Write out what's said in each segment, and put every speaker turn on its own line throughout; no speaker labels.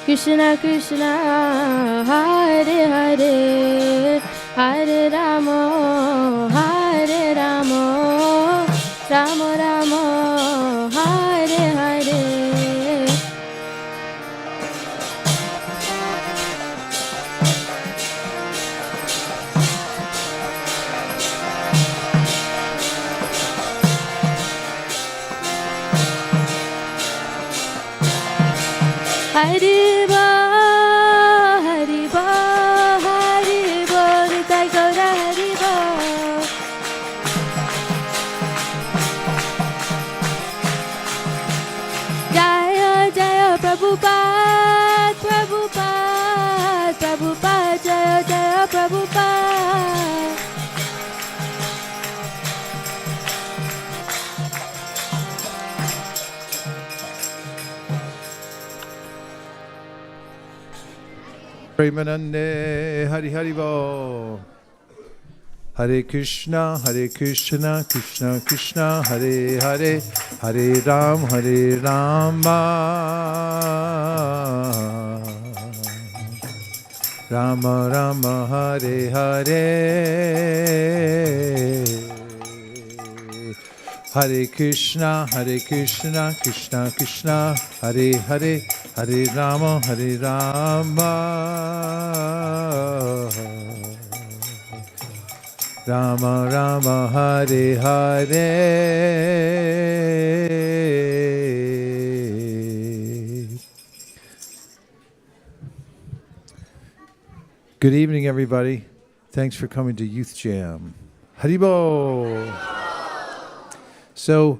Krishna Krishna Hare Hare Hare Rama Hare Rama Rama Rama Hare Hare Haribo, Haribo, Haribo, Nitai Gaura Haribo. Jaya, Jaya, Prabhupada, Prabhupada, Prabhupada, Jaya, Jaya, Prabhupada.
Premanande Hari Hari Bo. Hare Krishna, Krishna Krishna, Hare Hare, Hare Rama, Rama Rama, Hare Hare. Hare Krishna, Krishna Krishna, Hare Hare, Hare Rama, Rama Rama, Hare Hare. Good evening, everybody. Thanks for coming to Youth Jam. Haribo. So,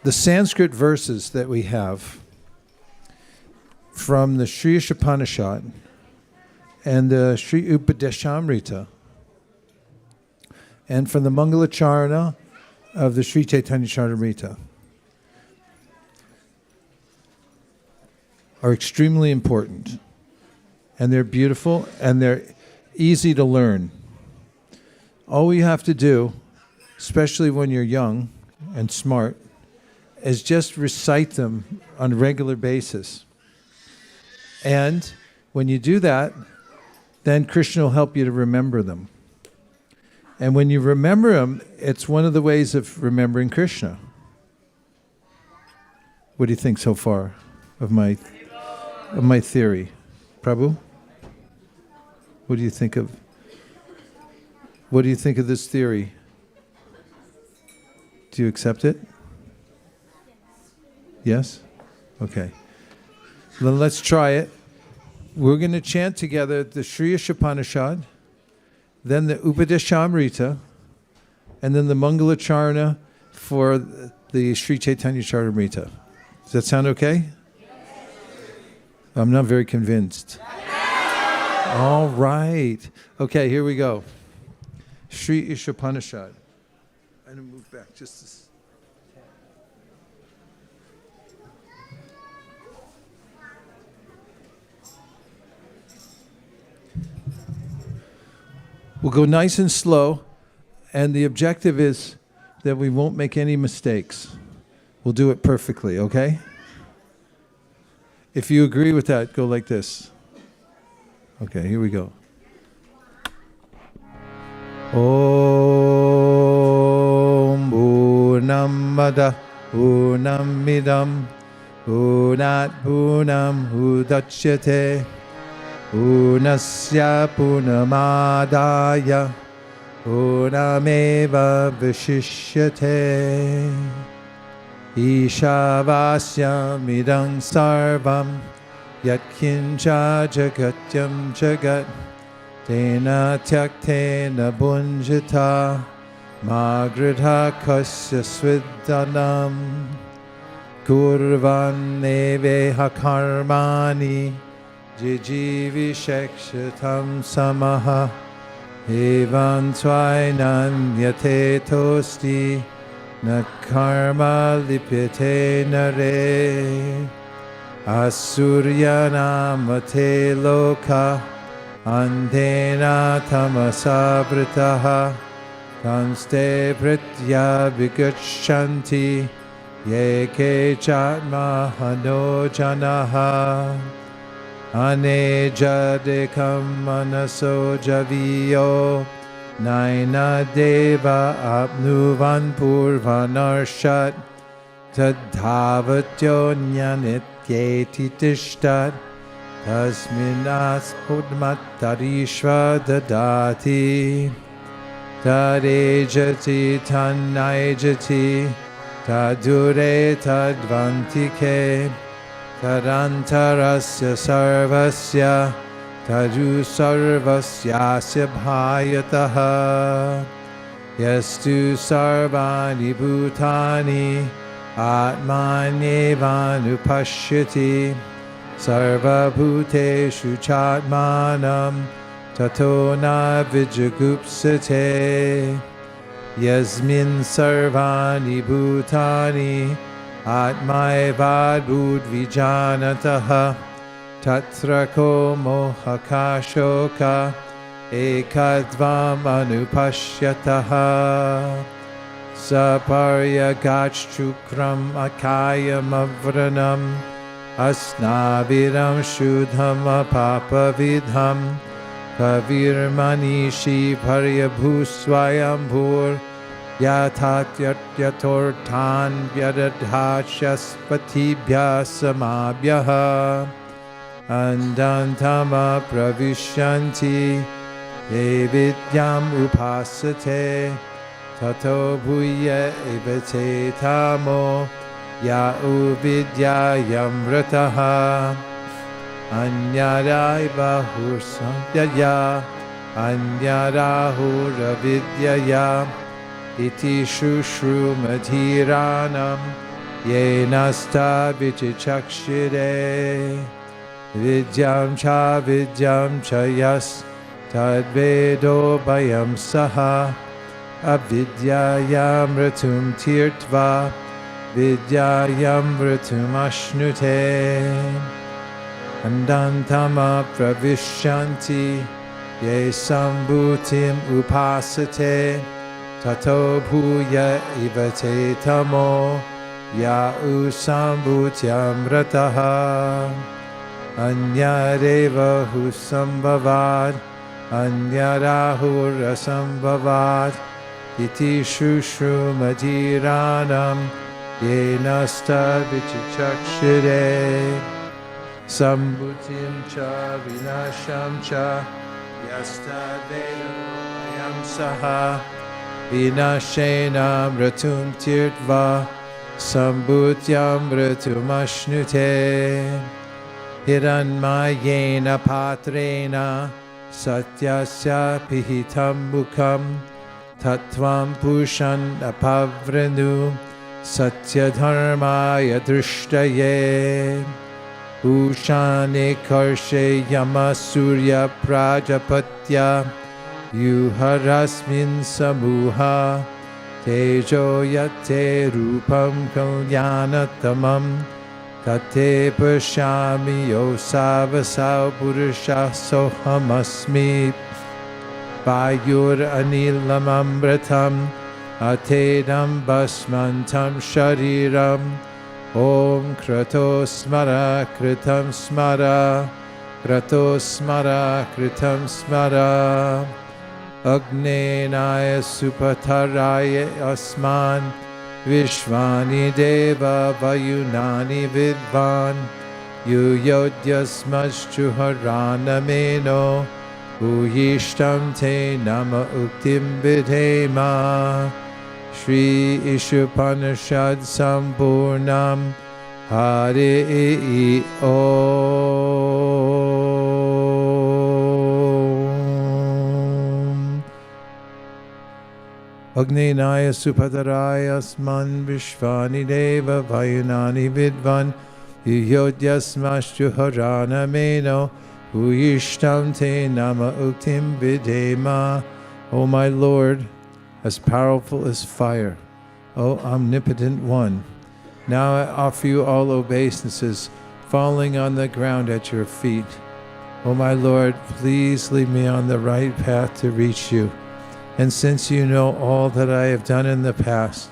the Sanskrit verses that we have from the Sri Upanishad and the Sri Upadeshamrita and from the Mangalacharana of the Sri Chaitanya Charitamrita are extremely important, and they're beautiful and they're easy to learn. All we have to do, especially when you're young and smart, is just recite them on a regular basis. And when you do that, then Krishna will help you to remember them. And when you remember them, it's one of the ways of remembering Krishna. What do you think so far of my theory? Prabhu? What do you think of this theory? Do you accept it? Yes? Okay. Then let's try it. We're going to chant together the Sri Upanishad, then the Upadeshamrita, and then the Mangalacharana for the Sri Chaitanya Charitamrita. Does that sound okay? I'm not very convinced. All right. Okay, here we go. Sri Upanishad. I'm going to move back just a second. We'll go nice and slow, and the objective is that we won't make any mistakes. We'll do it perfectly, okay? If you agree with that, go like this. Okay, here we go. Om Purnamada Purnamidam Purnat Purnam Udachyate Purnasya Purnamadaya Purnameva Vishishyate Ishavasya Midang Sarvam Yatkincha Jagatyam Jagat Tena Tyaktena Bunjita Magridha Kasya Sviddanam Kurvan Neveha Karmani Jijivi Shekshatam Samaha Evan Twainan Yate Tosti Na Karma Lipyate Nare Asurya Mate Loka Antena Tamasabritaha Kanste Pritya Vigachanti ye ke chatma hano janaha ane jadekam manaso javiyo naina deva apnuvan purvanarshat tadhavatyo nyanityeti tishtat tasminas pudmattarishva dadati tadejati tannaijati tadure tadvantike tadantarasya sarvasya tadu sarvasyasya bhayataha yastu sarvani bhutani atmanyevanupashyati sarva bhuteshu chatmanam tato na vijagupsate yasmin sarvani bhutani atmaevad budvijanataha tatra ko mohakashoka ekadvam anupashyataha saparya gachchukram akayam avranam asnaviram shudham apapavidham kavir manishi paryabhusvayambhur yatatyatortan vyadadhasyaspatibhya samabhyaha andantama pravishyanti ye vidyam upasate tato bhuya evate tamo ya uvidyayamrataha anyadai bahur samyaya anyadahuravidyaya iti shushrumadhiranam yenasta vichichakshire vidyam cha yas tadvedo bhayam saha avidyayamratum tirtva vidyayamratum ashnute andantama pravishyanti ye sambhutim upasate tato bhuya ivate tamo ya usambhutyamrataha anyadeva husambhavad anyadahurasambhavad iti shushrumadhiranam yenasta vichichakshire sambhutim cha vinasham cha yastadvedayam saha vinashena mratum tirtva sambhutyam mratum ashnute hiranmayena patrena satyasya pihitam mukham tattvam pushan apavranu satyadharmaya drishtaye Ushane karshe yama surya prajapatya yuharasmin samuha tejo yate rupam kalyanatamam tate pashami yosavasau purusha sohamasmi Vayur anilam amratam atedam basmantam shariram Om krato smara kritam smara krato smara kritam smara Agnenaya supataraya asman Vishvani deva vayunani vidvan Yuyodyasmaschuharanameno Uyishtam te nama uktim vidhema Shri Ishupanishad Sampurnam Hari Om Agnenaya Supadaraya Asman Vishvani Deva Vayunani Vidvan Yuyodyasmaschuharana Meno Uyishtam te nama uktim vidhema. O my Lord, as powerful as fire, O omnipotent one, now I offer you all obeisances, falling on the ground at your feet. O my Lord, please lead me on the right path to reach you. And since you know all that I have done in the past,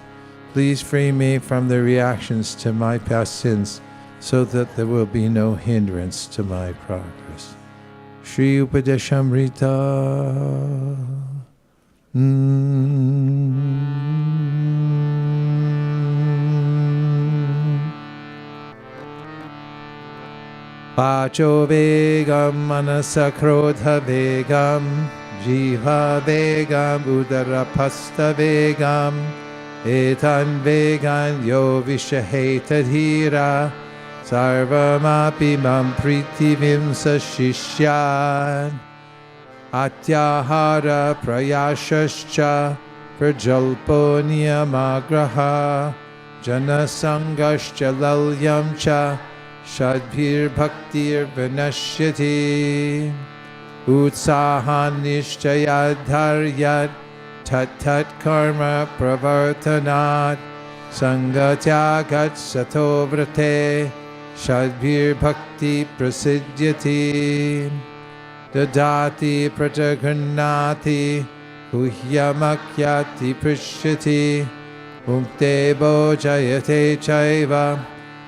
Please free me from the reactions to my past sins, so that there will be no hindrance to my progress. Shri Upadeshamrita. Vacho vegam manasa krodha vegam jiva vegam udarapasta vegam etan vegan yo vishaheta dhira sarvamapi mam pritivimsa shishyan atyahara prayashascha prajalpo niyamagraha janasangascha lalyam cha Shadbhir bhaktir vinashyati Utsahan nishchayadharyat Tat karma pravartanat Sangatyagat satovrate Shadbhir bhakti prasidyati Dadati prataghannati Guhyamakyati prishyati Mukte bojayate chaiva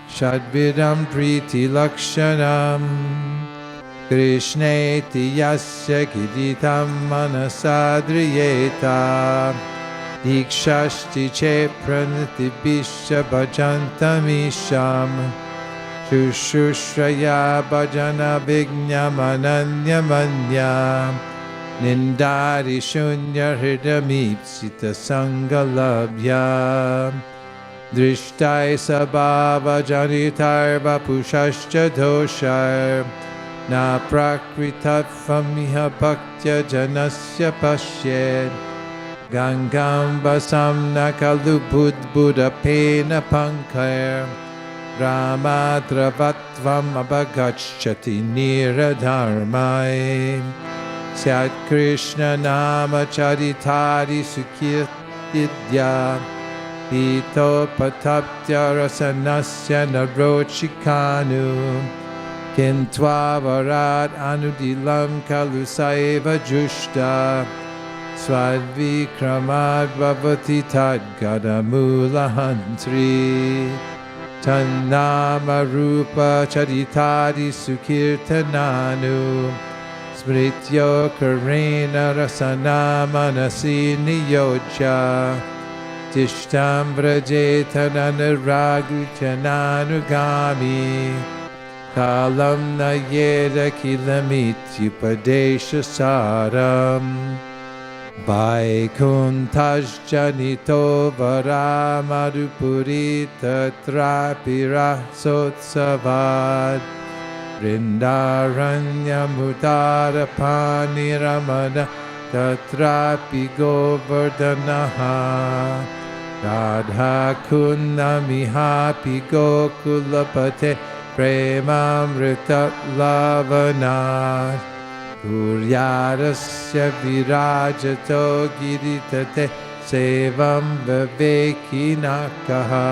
Shadvidam priti lakshanam Krishneti yasya kiditam manasadriyeta Dikshashti che pranati bisha bhajantamisham Shushraya bhajana vignyam ananyamanya Nindari shunya hridamipsita sangalabhya Drishtai sabhava janitar vapushascha doshar Na prakritafamiha bhaktya janasya pashyed Gangam vasam nakalubudbuddha pena pankar Ramadravatvam abhagachati niradharmai Syat Krishna nama charitari sukirtidya Ito pataptya rasanasya narochikanu Kintva varat anudilam kalusaiva jushta Swadvikramad bhavati tadgadamula hantri Tannama rupa charitari sukirtananu Smrityo karena rasanama nasi niyoja Tishtam vrajetananuragrutananugami Kalam nayeda kilamityupadesha saram Vaikuntajjanito varamadupurita trapirasotsavad Vrindaranyamudarapanniramana tatrapi govardhanaha Radha kunnamihapi gokulapate premamrita lavanat Puryarasya virajato giritate sevam vivekinakaha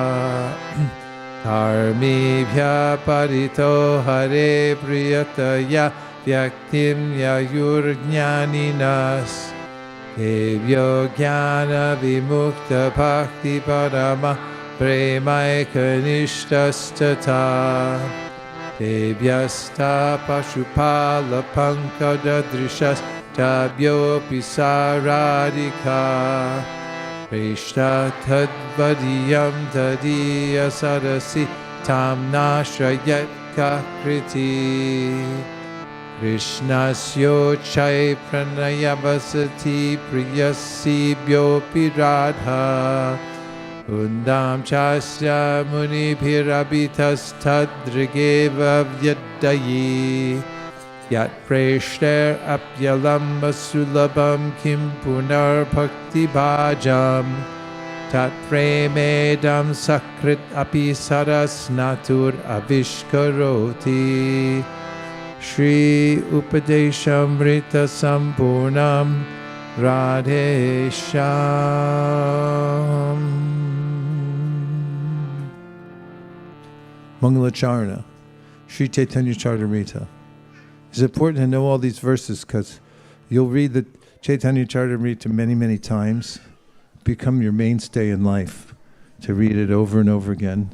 Dharmibhya parito hare priyataya vyaktim yayurjnaninas Devyo jnana vimukta bhakti parama premaikanishtastata Devyasta pashupala pankadadrishas tabyopi saradika Prishta tadvadiyam tadiya sadasi tamnashrayat kakriti Krishnasyo chai pranayavasati priyasibhyopi radha Undam chasya munibhirabitas tadrigeva vyadayi Yat preshter apyalamba sulabham kim punar bhakti bhajam Tat premedam sakrit api saras natur avishkaroti Shri Upadeshamrita Sampurnam Radhe Shyam. Mangalacharna, Sri Chaitanya Charitamrita. It's important to know all these verses because you'll read the Chaitanya Charitamrita many, many times, become your mainstay in life. to read it over and over again.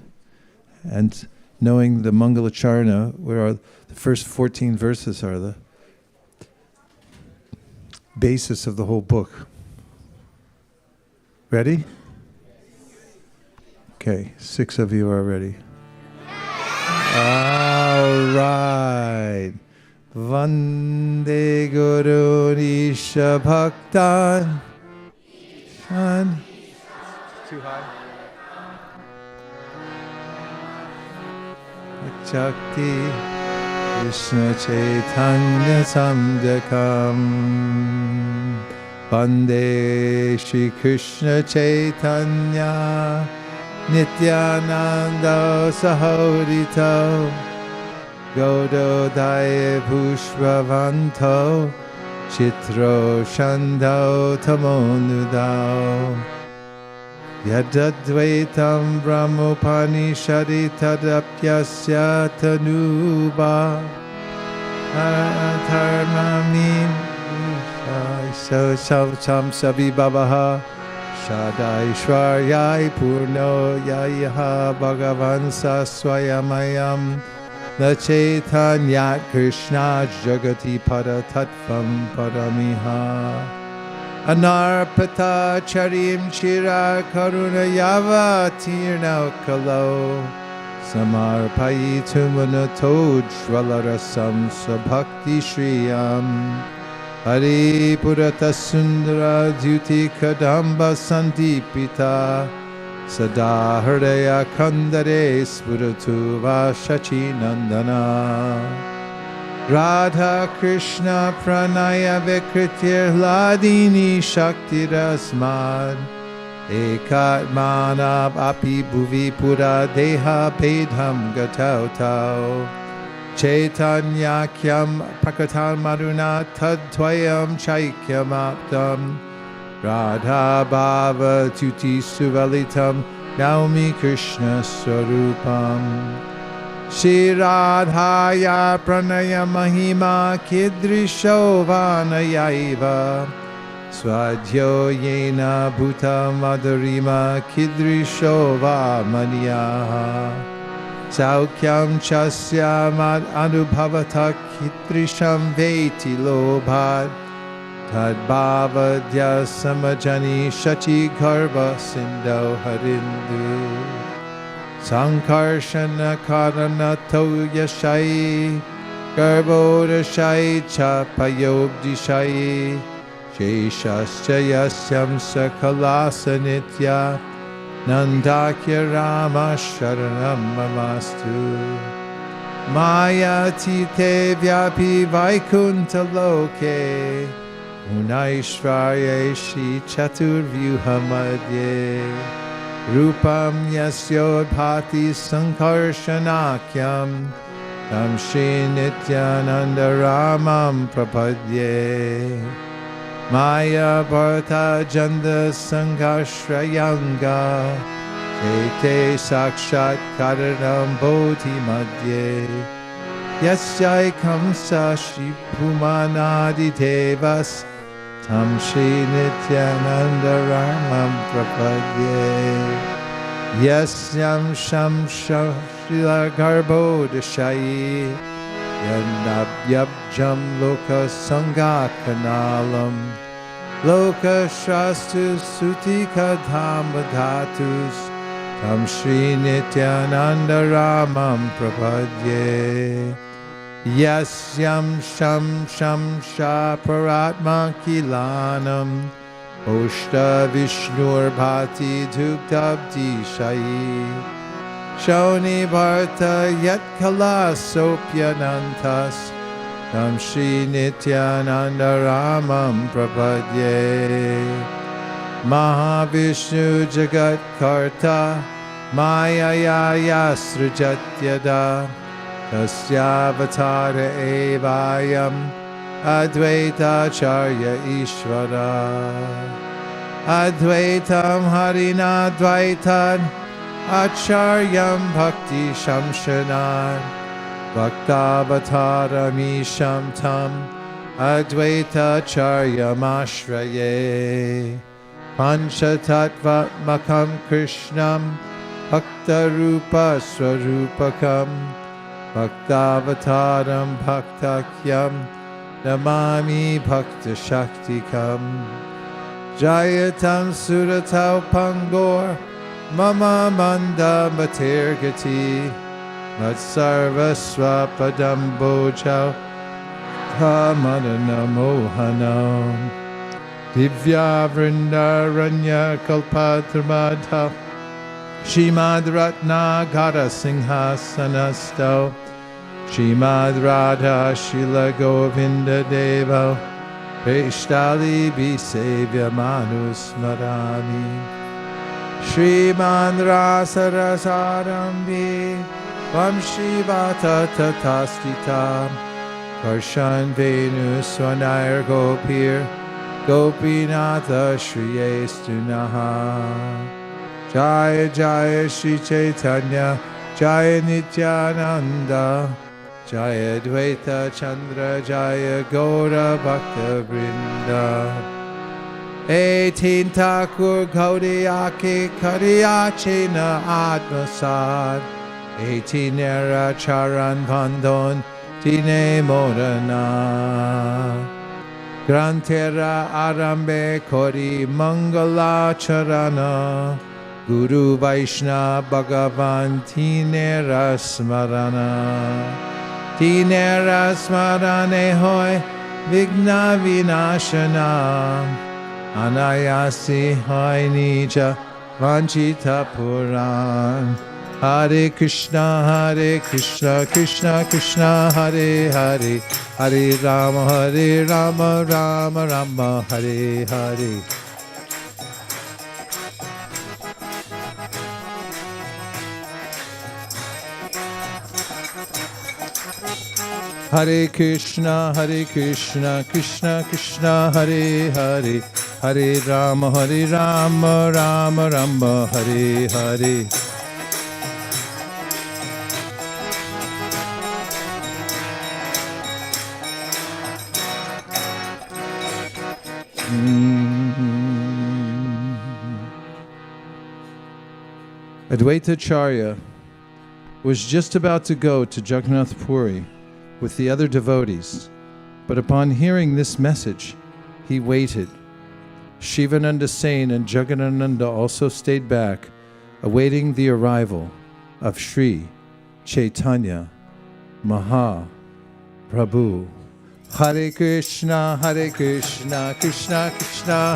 And knowing the Mangalacharna, where the first 14 verses are the basis of the whole book. Ready? Okay, 6 of you are ready. All right. Vande Guru Isha Bhaktan. Too high. Shakti Krishna Chaitanya Samjakam Vande Shri Krishna Chaitanya Nityananda Sahodito Gododaya Pushpavanto Chitro Shando Tamonudao Yadadvaitam Brahmopanishadi Tadapyasya Tanuba Dharmamim So Sam Sabi Babaha Shadai Shwaryai Purno Yayaha Bhagavansa Swayamayam The Chaitanyat Krishna Jagati Pada Tattvam Padamiha Anarpata Charim Chira Karuna Yava Tirnau Kalo Samarpayi Tumanato Jvalarasam Sabhakti Shriyam Hari Purata Sundara Duti Kadamba Sandipita Sada Hridaya Kandare Spuratu Vashachi Nandana Radha Krishna Pranaya Vikritir Hladini Shakti Rasmad Ekatmanab Api Bhuvi Pura Deha Pedham Gatau Tau Chaitanyakyam Prakatan Maduna Tadtvayam Chaikyam Aptam Radha Bhava Tuti Suvalitam Naumi Krishna Swarupam Shri Radhaya Pranaya Mahima Kidrisho Vanayaiva Swadhyo Yena Bhuta Madhurima Kidrisho Vamaniyaha Saukyam Chasya Mad Anubhavata Kidrisham Veti Lobhat Tadbhavadya Samajani Shachi Garbha Sindho Harindu Sankarshana Karanato Yashai Garbhodashai Chapayobdishai Sheshascha Yasyam Sakalasa Nitya Nandakya Rama Sharanam Mamastu Maya Tite Vyapi Vaikunta Loke Unaishvarya Shri Chaturvyuhamadye Rupam Yasyodbhati Sankarshanakyam Tam Shri Nityananda Ramam Prapadye Maya Bharata Janda Sangashrayanga Chete Sakshat Karanam Bodhi Madhye Yasyai Kamsa Shri Pumanadi Devas Tam Shri Nityananda Ramam Prapadye Yasyam Sham Shila Garbo Deshayi Yanabhyabjam Loka Sangha Kanalam Loka Shastu Sutika Dhamadhatus Tam Shri Nityananda Ramam Prapadye Yasyam Sham Sham Sha Paratma Kilanam Oshta Vishnur Bhati Duktabdi Shayi Shoni Bharta Yat Kala Sopyanantas Tam Shri Nityananda Ramam Prapadye Mahavishnu Jagat Karta Maya Yasrujatyada Tasyavatara Evayam Advaita Charya Ishvara Advaitam Harina Dvaitan Acharyam Bhakti Shamshanan Bhaktavatara Tam Advaita Charya Mashraye Panchatattvamakam Krishnam Bhakta Rupa Swarupakam Bhaktavataram Bhaktakyam Namami Bhakta Shaktikam Jayatam Suratau Pangor Mama Manda Matirgati Matsarva Swapadam Bojau Hamadana Mohanam Divya Vrindaranya Kalpatramadha Shimad Ratna Gata Singhasanasto Shimad Radha Shila Govinda Deva Peshtali Bisevya Manusmarami Shriman Rasarasarambi Vamshivata Tatastita Karshan Venu Swanayar Gopir Gopinatha Shriyestunaha Jaya Jaya Shri Chaitanya Jaya Nityananda Jaya Dvaita Chandra Jaya Gaura Bhakta Vrinda 18 Thakur Gaudiyaki Kariyachena Atmasad 18 Nera Charan Bandhon Tine Morana Grantera Arambe Kori Mangala Charana Guru Vaishna Bhagavan Tinera Smarana Tinera Smarane Hoy Vigna Vinashana Anayasi Hoy Nija Vanchita Puran Hare Krishna, Krishna Krishna, Hare Hare, Hare Rama, Rama Rama, Hare Hare. Hare Krishna, Krishna Krishna, Hare Hare, Hare Rama, Rama Rama, Hare Hare. Advaita Acharya was just about to go to Jagannath Puri with the other devotees, but upon hearing this message, he waited. Shivananda Sain and Jagadananda also stayed back, awaiting the arrival of Sri Chaitanya Mahaprabhu. Hare Krishna, Krishna Krishna,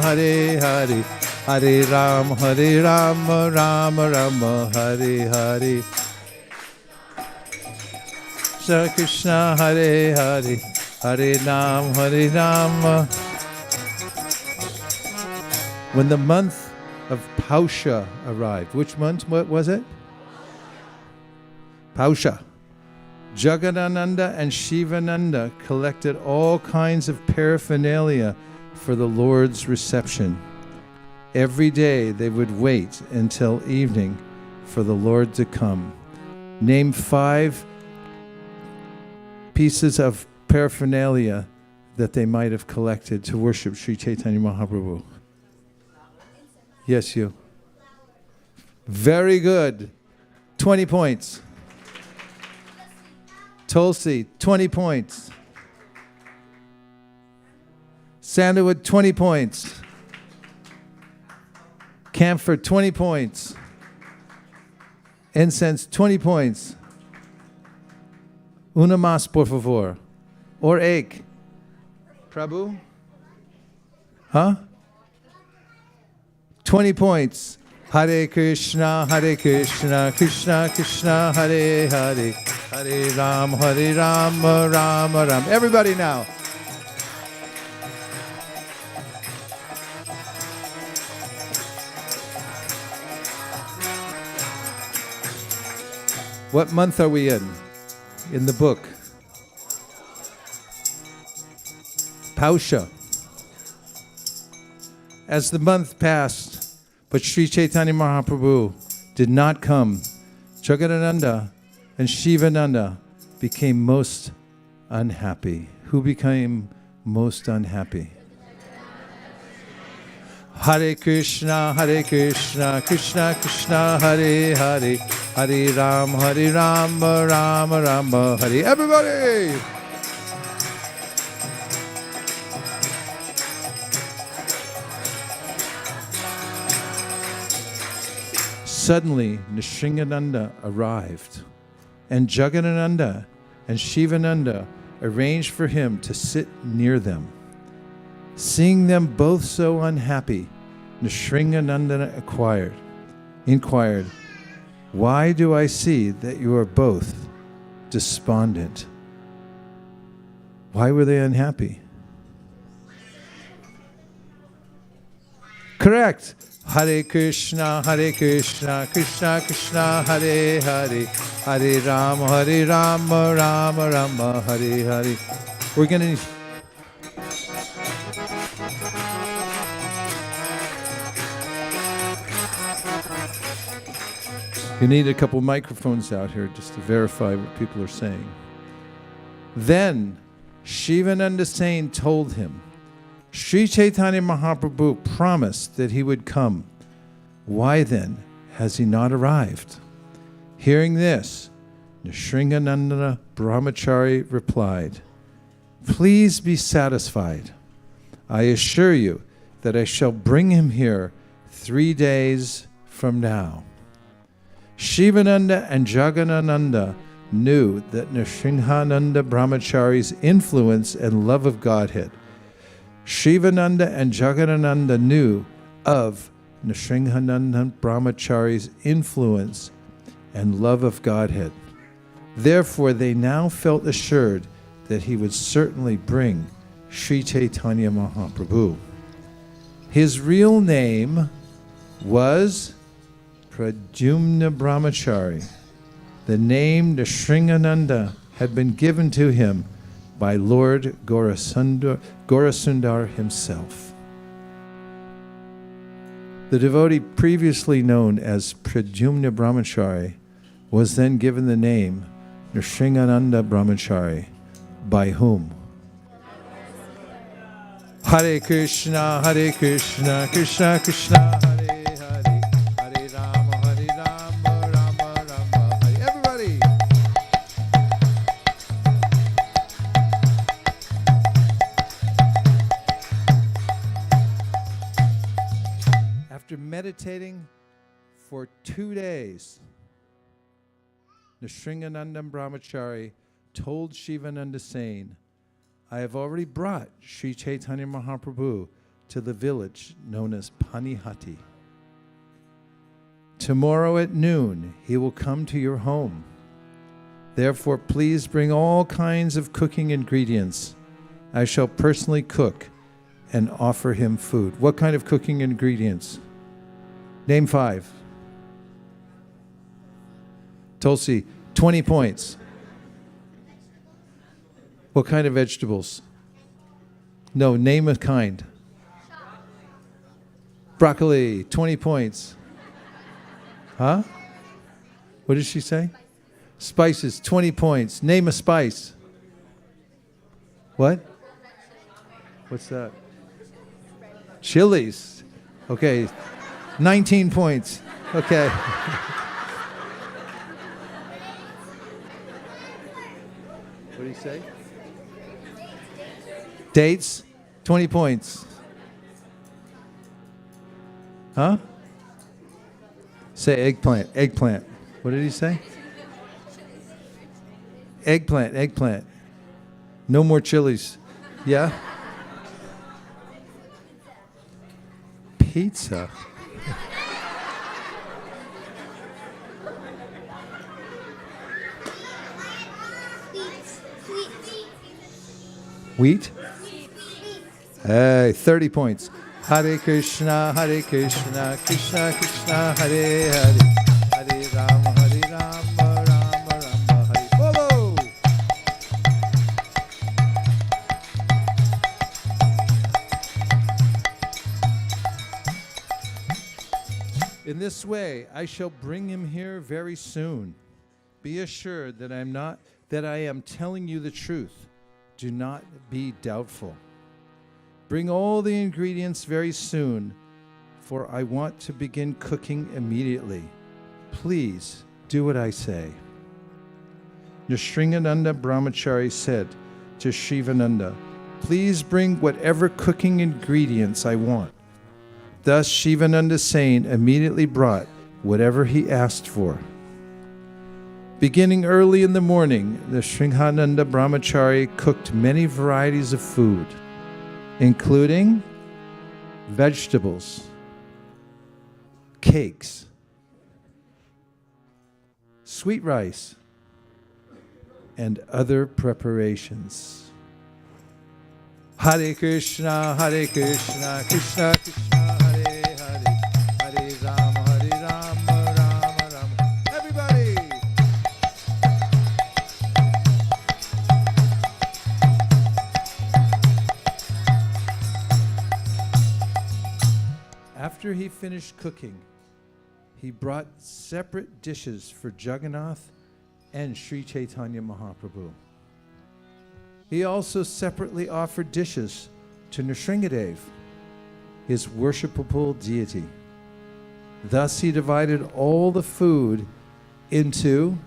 Hare Hare, Hare Rama, Rama Rama, Hare Hare. Krishna Krishna, Hare Hare, Hare Rama. When the month of Pausha arrived, which month was it? Pausha. Jagadananda and Shivananda collected all kinds of paraphernalia for the Lord's reception. Every day they would wait until evening for the Lord to come. Name 5 pieces of paraphernalia that they might have collected to worship Sri Chaitanya Mahaprabhu. Yes, you. Very good. 20 points. Tulsi, 20 points. Sandalwood, 20 points. Camphor, 20 points. Incense, 20 points. Una más, por favor. Or egg. Prabhu? Huh? 20 points. Hare Krishna, Krishna Krishna, Hare Hare, Hare Rama, Rama Rama. Everybody now. What month are we in the book? Pausha. As the month passed, but Sri Chaitanya Mahaprabhu did not come, Jagadananda and Shivananda became most unhappy. Who became most unhappy? Hare Krishna, Krishna Krishna, Hare Hare, Hare Ram, Ram Ram, Hare. Everybody! Suddenly, Nrsingananda arrived, and Jagadananda and Shivananda arranged for him to sit near them. Seeing them both so unhappy, Nrsingananda inquired, "Why do I see that you are both despondent?" Why were they unhappy? Correct. Hare Krishna, Krishna Krishna, Hare Hare, Hare Ram, Ram Ram, Hare Hare. We're going to... You need a couple microphones out here just to verify what people are saying. Then Shivananda Sain told him, Sri Chaitanya Mahaprabhu promised that he would come. Why then has he not arrived? Hearing this, Nrsingananda Brahmachari replied, "Please be satisfied. I assure you that I shall bring him here 3 days from now." Shivananda and Jagadananda knew that Nrsingananda Brahmachari's influence and love of Godhead. Shivananda and Jagadananda knew of Nrsingananda Brahmachari's influence and love of Godhead. Therefore, they now felt assured that he would certainly bring Sri Chaitanya Mahaprabhu. His real name was Pradyumna Brahmachari. The name Nrsingananda had been given to him by Lord Gaurasundar himself. The devotee previously known as Pradyumna Brahmachari was then given the name Nrsingananda Brahmachari. By whom? Hare Krishna, Krishna Krishna, Hare Hare, Hare Ram, Ram Ram, Hare. Everybody! After meditating for 2 days, Nrsingananda Brahmachari told Shivananda Sain, "I have already brought Sri Chaitanya Mahaprabhu to the village known as Panihati. Tomorrow at noon, he will come to your home. Therefore, please bring all kinds of cooking ingredients. I shall personally cook and offer him food." What kind of cooking ingredients? Name 5. Tulsi, 20 points. What kind of vegetables? No, name a kind. Broccoli, 20 points. Huh? What did she say? Spices, 20 points. Name a spice. What? What's that? Chilies. Okay, 19 points. Okay. What did he say? Dates, 20 points. Huh? Say eggplant, eggplant. What did he say? Eggplant, eggplant. No more chilies. Yeah? Pizza. Wheat? Hey, 30 points. Hare Krishna, Krishna Krishna, Hare Hare, Hare Ram, Ram Ram, Hare. Follow! In this way, I shall bring him here very soon. Be assured that I am telling you the truth. Do not be doubtful. Bring all the ingredients very soon, for I want to begin cooking immediately. Please do what I say. Nrsingananda Brahmachari said to Shivananda, please bring whatever cooking ingredients I want. Thus Shivananda Sain immediately brought whatever he asked for. Beginning early in the morning, the Nrsingananda Brahmachari cooked many varieties of food, including vegetables, cakes, sweet rice, and other preparations. Hare Krishna, Krishna Krishna, Hare Hare, Hare Rama, Rama Rama. Everybody! After he finished cooking, he brought separate dishes for Jagannath and Sri Chaitanya Mahaprabhu. He also separately offered dishes to Nrsingadev, his worshipable deity. Thus he divided all the food into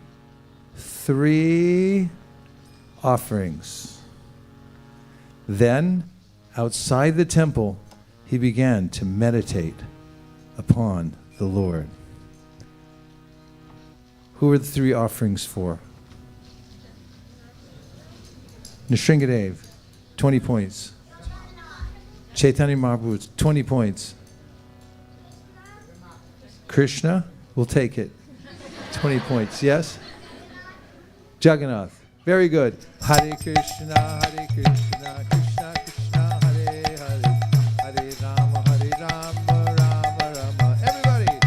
3 offerings. Then, outside the temple, he began to meditate upon the Lord. Who are the 3 offerings for? Nrsingadev, 20 points. Chaitanya Mahaprabhu, 20 points. Krishna, we'll take it. 20 points, yes? Jagannath, very good. Hare Krishna, Krishna Krishna, Hare Hare, Hare Rama, Rama Rama. Everybody!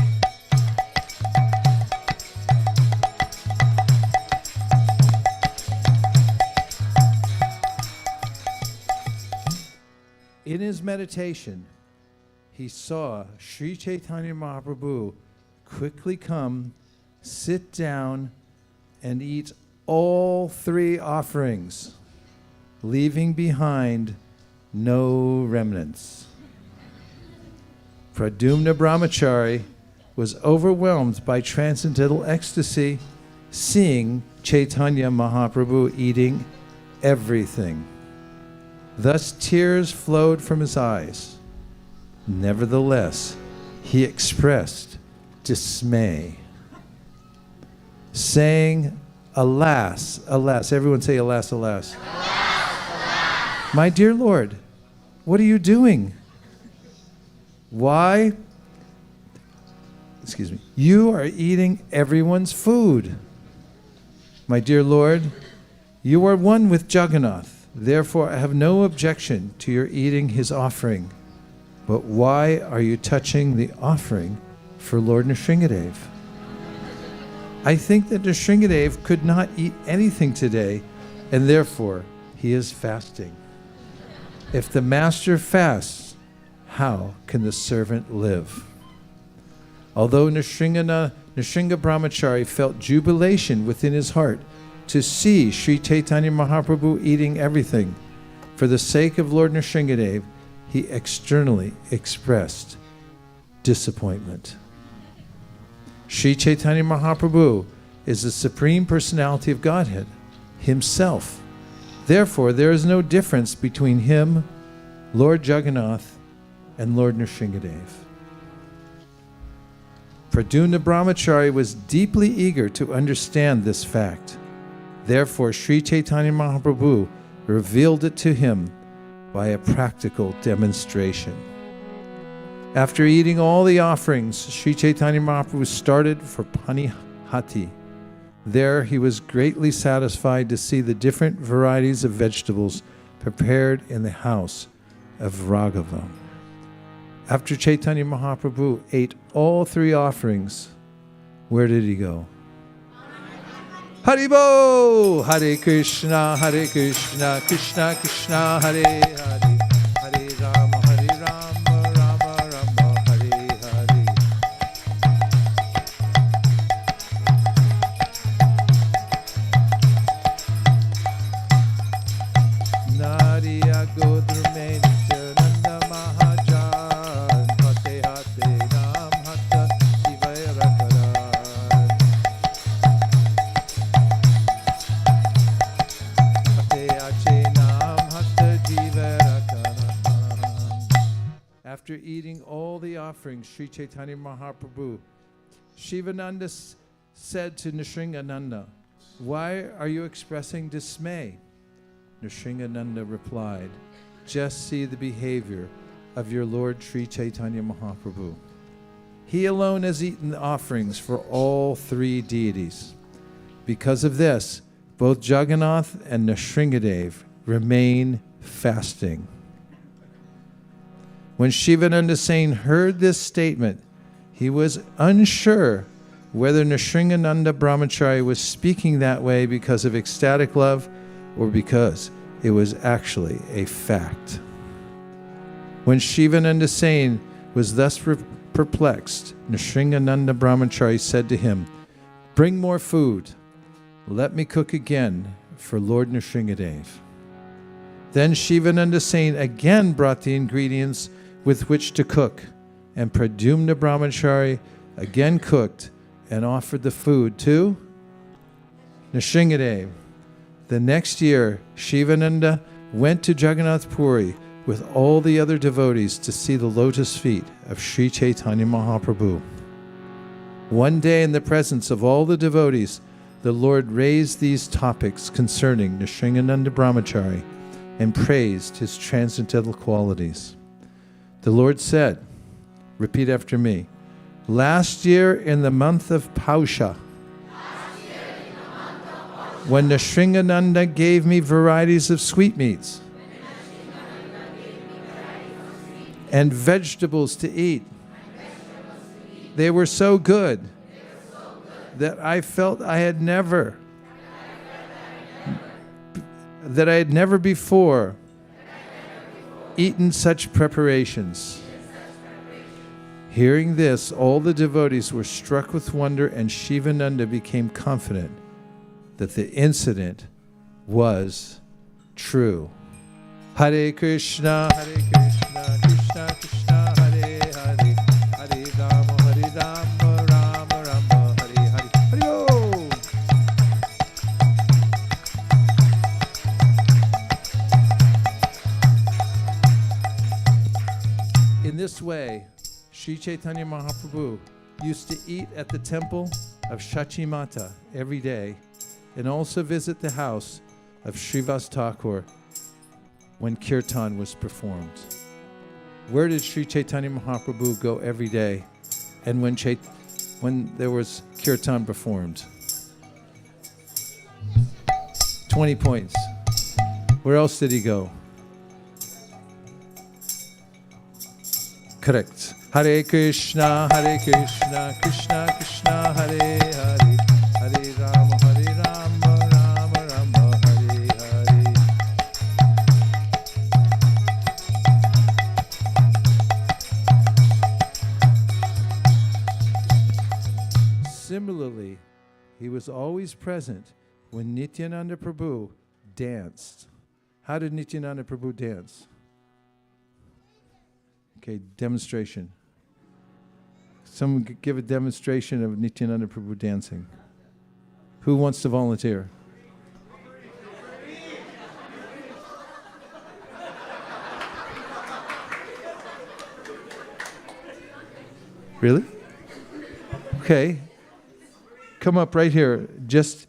In his meditation, he saw Sri Chaitanya Mahaprabhu quickly come, sit down, and eat all 3 offerings, leaving behind no remnants. Pradyumna Brahmachari was overwhelmed by transcendental ecstasy, seeing Chaitanya Mahaprabhu eating everything. Thus tears flowed from his eyes. Nevertheless, he expressed dismay, saying, alas, alas. Everyone say, alas, alas. Alas, alas. My dear Lord, what are you doing? Why? Excuse me. You are eating everyone's food. My dear Lord, you are one with Jagannath. Therefore, I have no objection to your eating his offering. But why are you touching the offering for Lord Nrsingadev? I think that Nrsingadev could not eat anything today, and therefore he is fasting. If the master fasts, how can the servant live? Although Nrsinga Brahmachari felt jubilation within his heart to see Sri Chaitanya Mahaprabhu eating everything, for the sake of Lord Nrsingadev, he externally expressed disappointment. Sri Chaitanya Mahaprabhu is the Supreme Personality of Godhead, himself. Therefore, there is no difference between him, Lord Jagannath, and Lord Nrsingadev. Pradyumna Brahmachari was deeply eager to understand this fact. Therefore, Sri Chaitanya Mahaprabhu revealed it to him by a practical demonstration. After eating all the offerings, Sri Chaitanya Mahaprabhu started for Panihati. There he was greatly satisfied to see the different varieties of vegetables prepared in the house of Raghava. After Chaitanya Mahaprabhu ate all 3 offerings, where did he go? Haribo! Hare Krishna, Krishna Krishna, Hare Hare, Hare Rama, Rama Rama, Hare Hare. Nadiya Godrume Nityananda Mahajan, Hate Hate after eating all the offerings, Sri Chaitanya Mahaprabhu, Shivananda said to Nrsingananda, "Why are you expressing dismay?" Nrsingananda replied, "Just see the behavior of your Lord Sri Chaitanya Mahaprabhu. He alone has eaten the offerings for all three deities. Because of this, both Jagannath and Nrsingadev remain fasting." When Shivananda Sain heard this statement, he was unsure whether Nrsingananda Brahmachari was speaking that way because of ecstatic love or because it was actually a fact. When Shivananda Sain was thus perplexed, Nrsingananda Brahmachari said to him, "Bring more food. Let me cook again for Lord Nrsingadev." Then Shivananda Sain again brought the ingredients with which to cook, and Pradyumna Brahmachari again cooked and offered the food to Nrsingadev. The next year, Shivananda went to Jagannath Puri with all the other devotees to see the lotus feet of Sri Chaitanya Mahaprabhu. One day, in the presence of all the devotees, the Lord raised these topics concerning Nrsingananda Brahmachari and praised his transcendental qualities. The Lord said, repeat after me, "Last year in the month of Pausha, when Nrsingananda gave me varieties of sweetmeats and vegetables to eat, they were so good that I felt I had never before eaten such preparations." Hearing this, all the devotees were struck with wonder, and Shivananda became confident that the incident was true. Hare Krishna, Krishna Krishna, Hare Hare, Hare Rama, Rama Rama, Hare Hare. Hare Om. In this way, Sri Chaitanya Mahaprabhu used to eat at the temple of Shachimata every day and also visit the house of Srivas Thakur when kirtan was performed. Where did Sri Chaitanya Mahaprabhu go every day and when there was kirtan performed? 20 points. Where else did he go? Correct. Hare Krishna, Krishna Krishna, Hare Hare, Hare Rama, Rama Rama, Hare Hare. Similarly, he was always present when Nityananda Prabhu danced. How did Nityananda Prabhu dance? Okay, demonstration. Someone could give a demonstration of Nityananda Prabhu dancing. Who wants to volunteer? Really? Okay. Come up right here. Just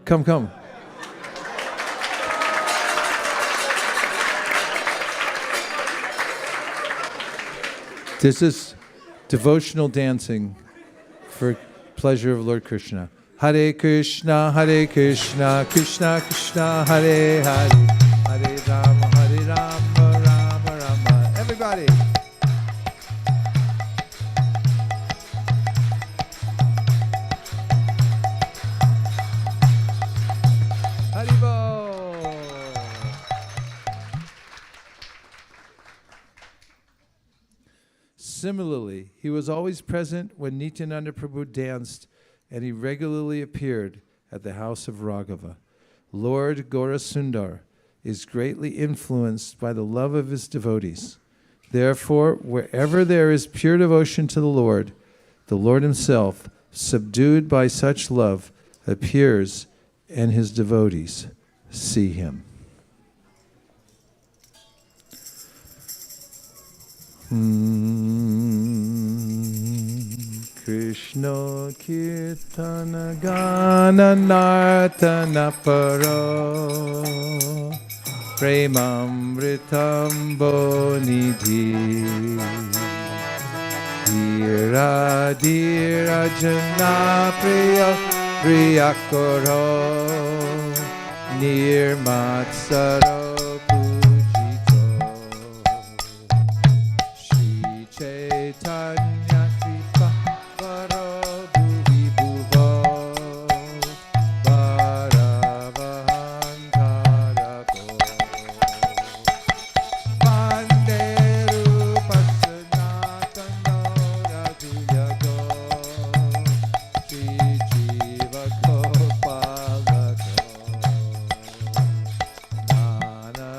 come. This is devotional dancing for pleasure of Lord Krishna. Hare Krishna, Krishna Krishna, Hare Hare, Hare Rama, Rama Rama. Everybody. Haribo. Similarly, he was always present when Nityananda Prabhu danced, and he regularly appeared at the house of Raghava. Lord Gaurasundar is greatly influenced by the love of his devotees. Therefore, wherever there is pure devotion to the Lord himself, subdued by such love, appears, and his devotees see him. Krishna Kirtana Gana Nartana Paro Premamritam Bonidhi Dhira Dhira Jana Priya Priyakaro Nirmatsaro Pujito Shri Chaitanya Kripa Varo Bhuvi Bhuvo Bharavahantarago Vande Rupa Sanatana Radhuyago Shri Jiva Gopalago Nana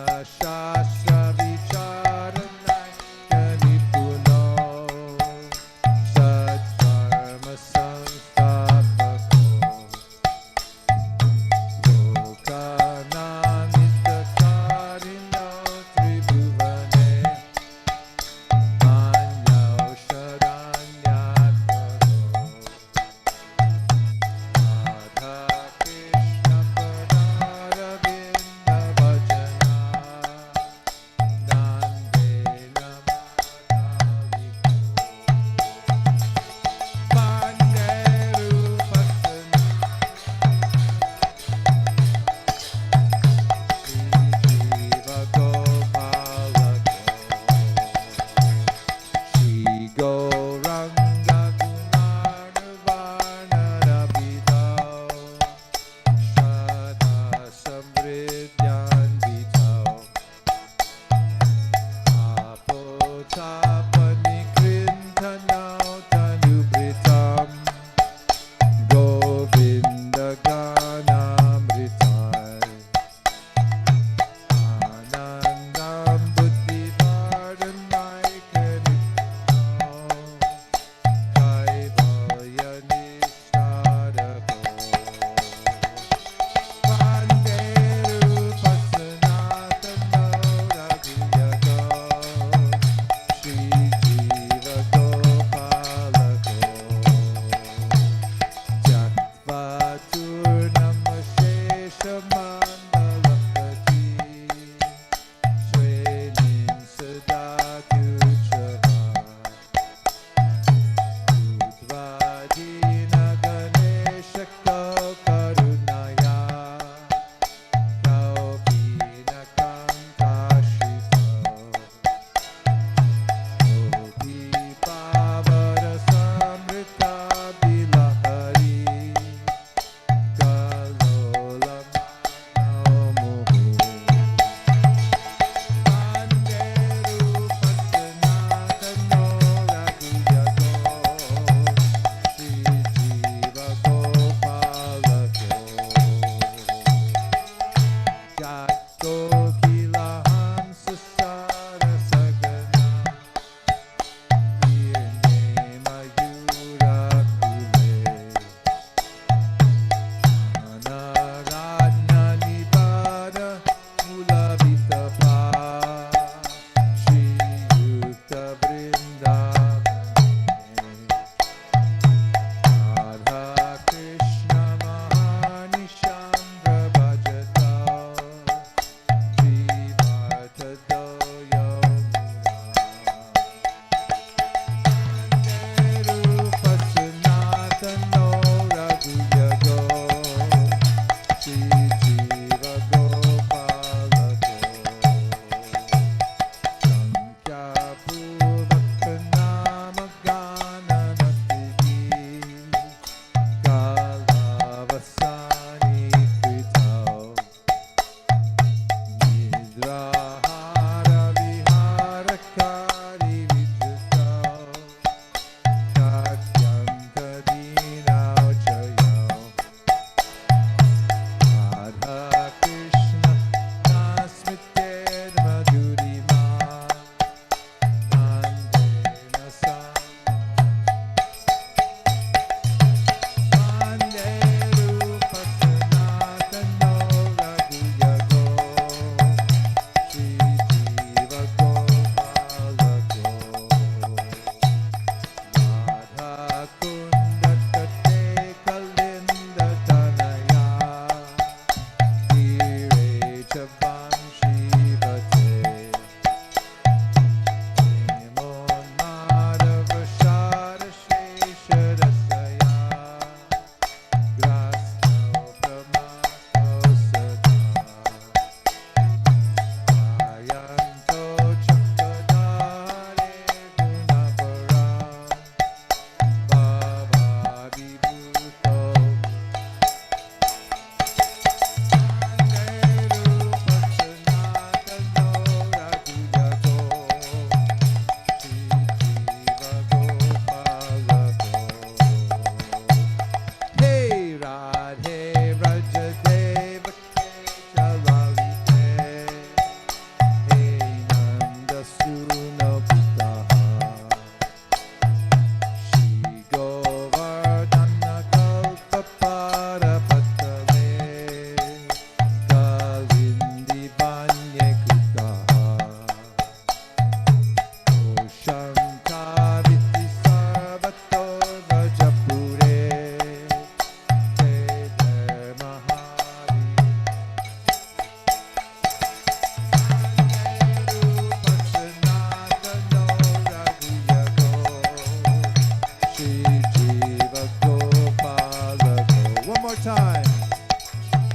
more time.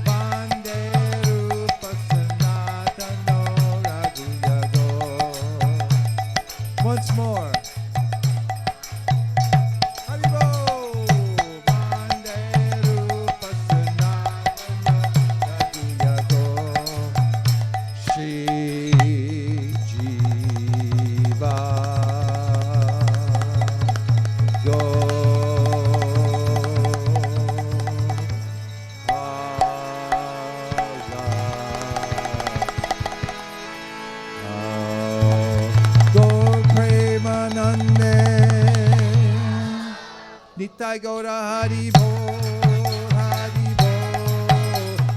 Vande Rupa Sanatano Raghuyado. Once more. Haribo. Vande Rupa Sanatano Raghuyado. Shri Jiva Go. Nitai Gaura Haribo, Haribo,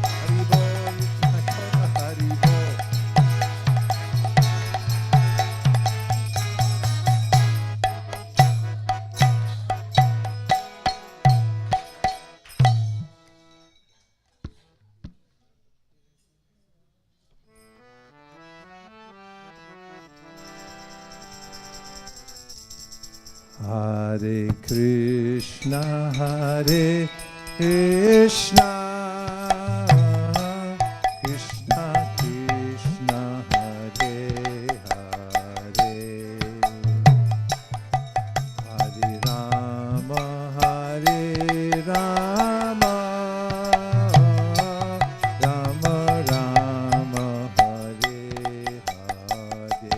Haribo, Nitai Gaura Haribo. Hare Krishna, Hare Krishna, Krishna Krishna, Hare Hare, Hare Rama, Hare Rama, Rama Rama, Hare Hare.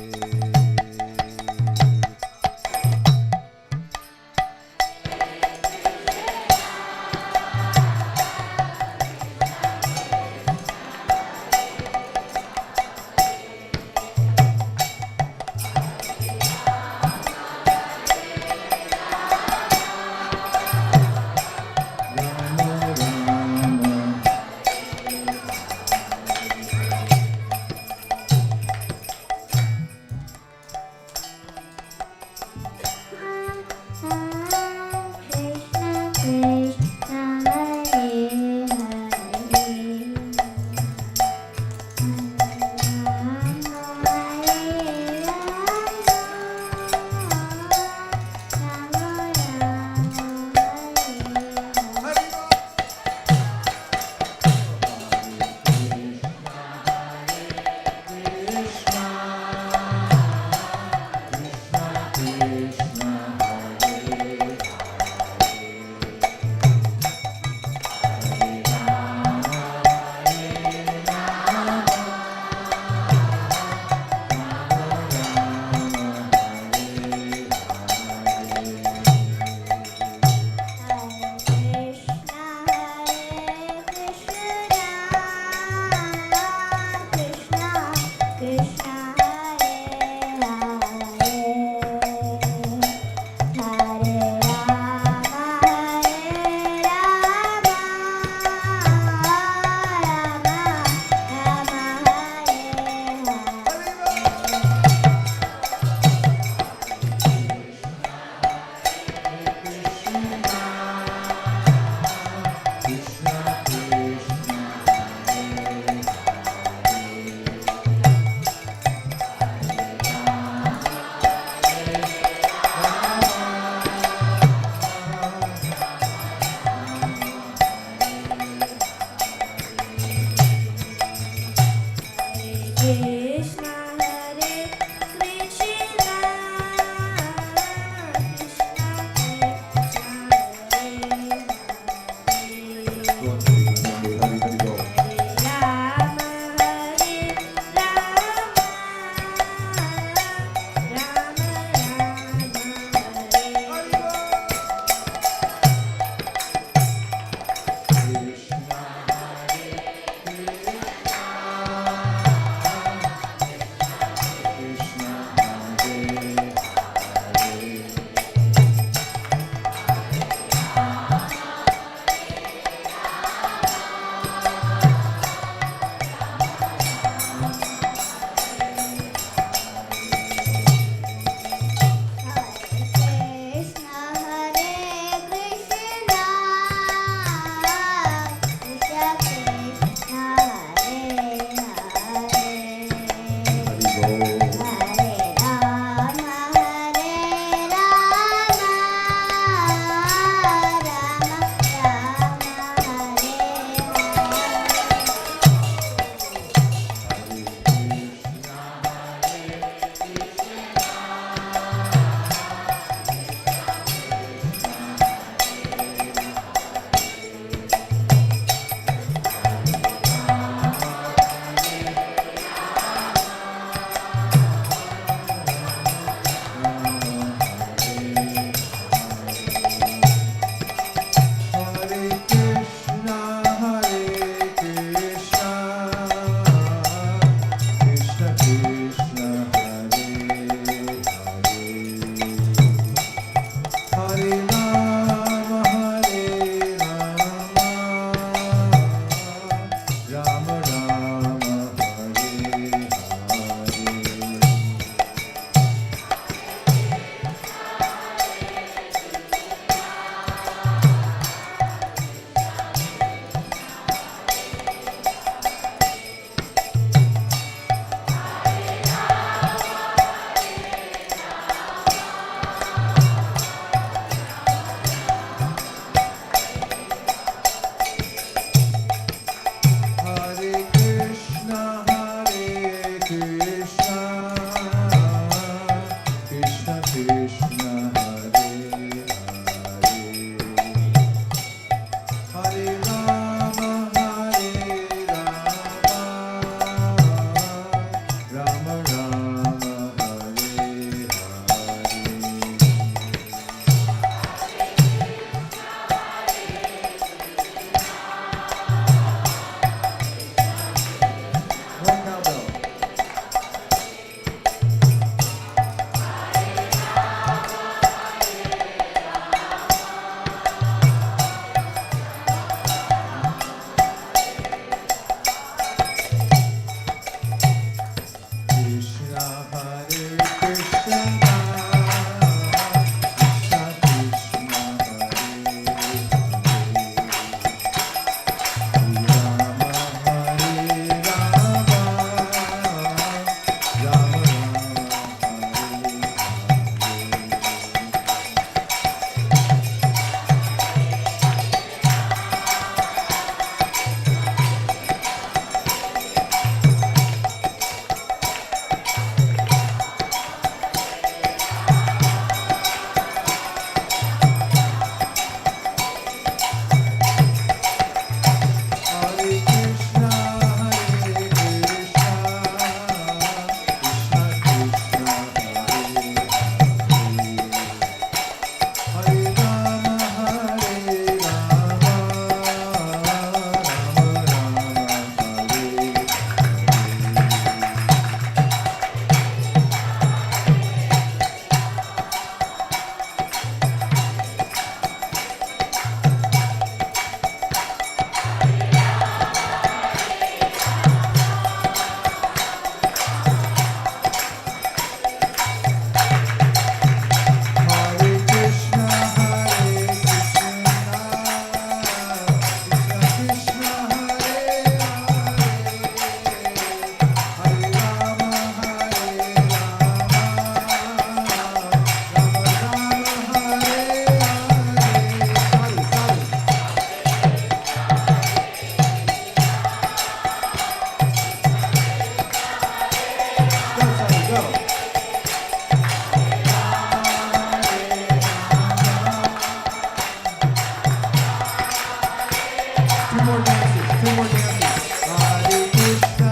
more dances. Two more dances. Hare Krishna,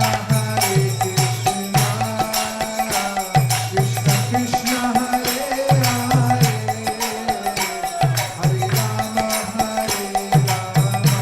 Krishna Krishna, Hare Hare, Hare Rama, Hare Rama,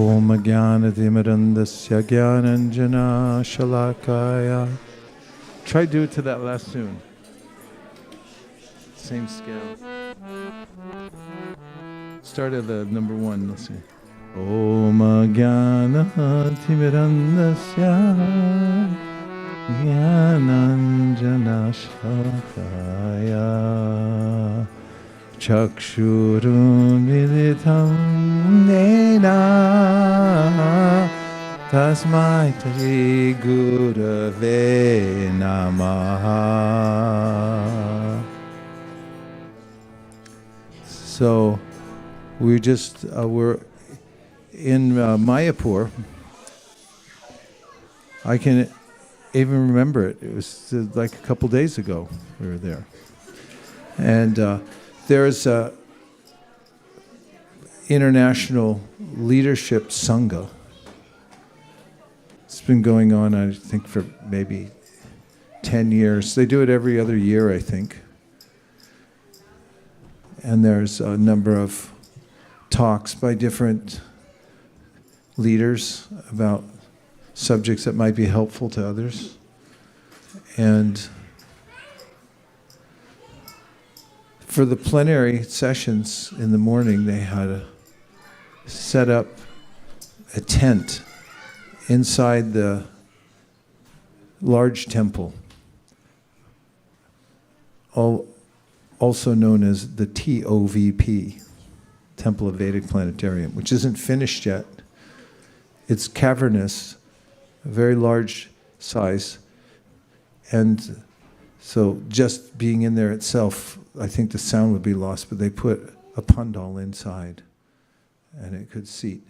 Om Jnana-timirandasya Jnananjana Shalakaya. Try to do it to that last tune. Same scale. Start at the number 1. Let's see. Om Jnana-timirandasya Jnananjana Shalakaya Chakshurunmilitam Nena Tasmai Shri Gurave Namaha. So we're in Mayapur. I can even remember it. It was like a couple days ago we were there. And there's a international leadership sangha. It's been going on, I think, for maybe 10 years. They do it every other year, I think. And there's a number of talks by different leaders about subjects that might be helpful to others. And for the plenary sessions in the morning, they had set up a tent inside the large temple, also known as the TOVP, Temple of Vedic Planetarium, which isn't finished yet. It's cavernous, a very large size, and so just being in there itself, I think the sound would be lost, but they put a pandal inside, and it could seat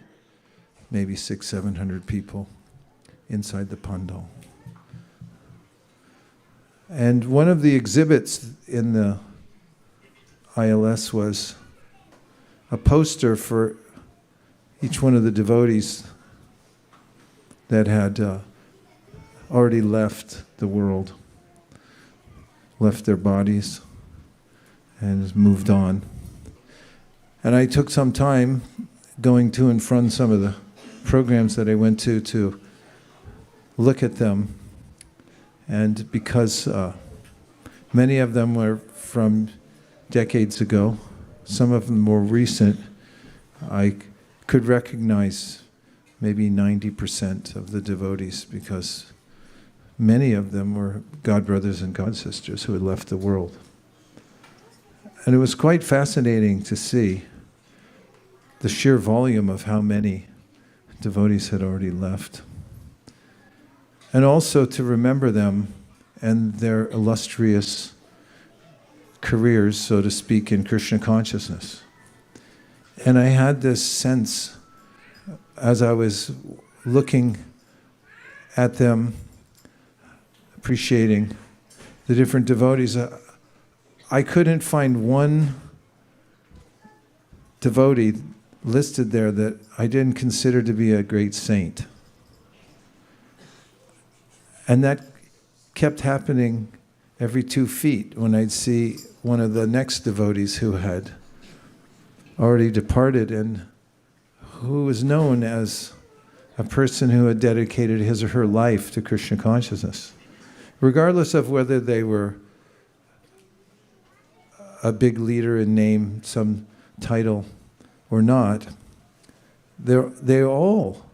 maybe 600-700 people inside the pandal. And one of the exhibits in the ILS was a poster for each one of the devotees that had already left the world, left their bodies, and has moved on. And I took some time going to and from some of the programs that I went to look at them. And because many of them were from decades ago, some of them more recent, I could recognize maybe 90% of the devotees, because many of them were God brothers and God sisters who had left the world. And it was quite fascinating to see the sheer volume of how many devotees had already left. And also to remember them and their illustrious careers, so to speak, in Krishna consciousness. And I had this sense, as I was looking at them, appreciating the different devotees, I couldn't find one devotee listed there that I didn't consider to be a great saint. And that kept happening every 2 feet when I'd see one of the next devotees who had already departed and who was known as a person who had dedicated his or her life to Krishna consciousness. Regardless of whether they were a big leader in name, some title, or not, they all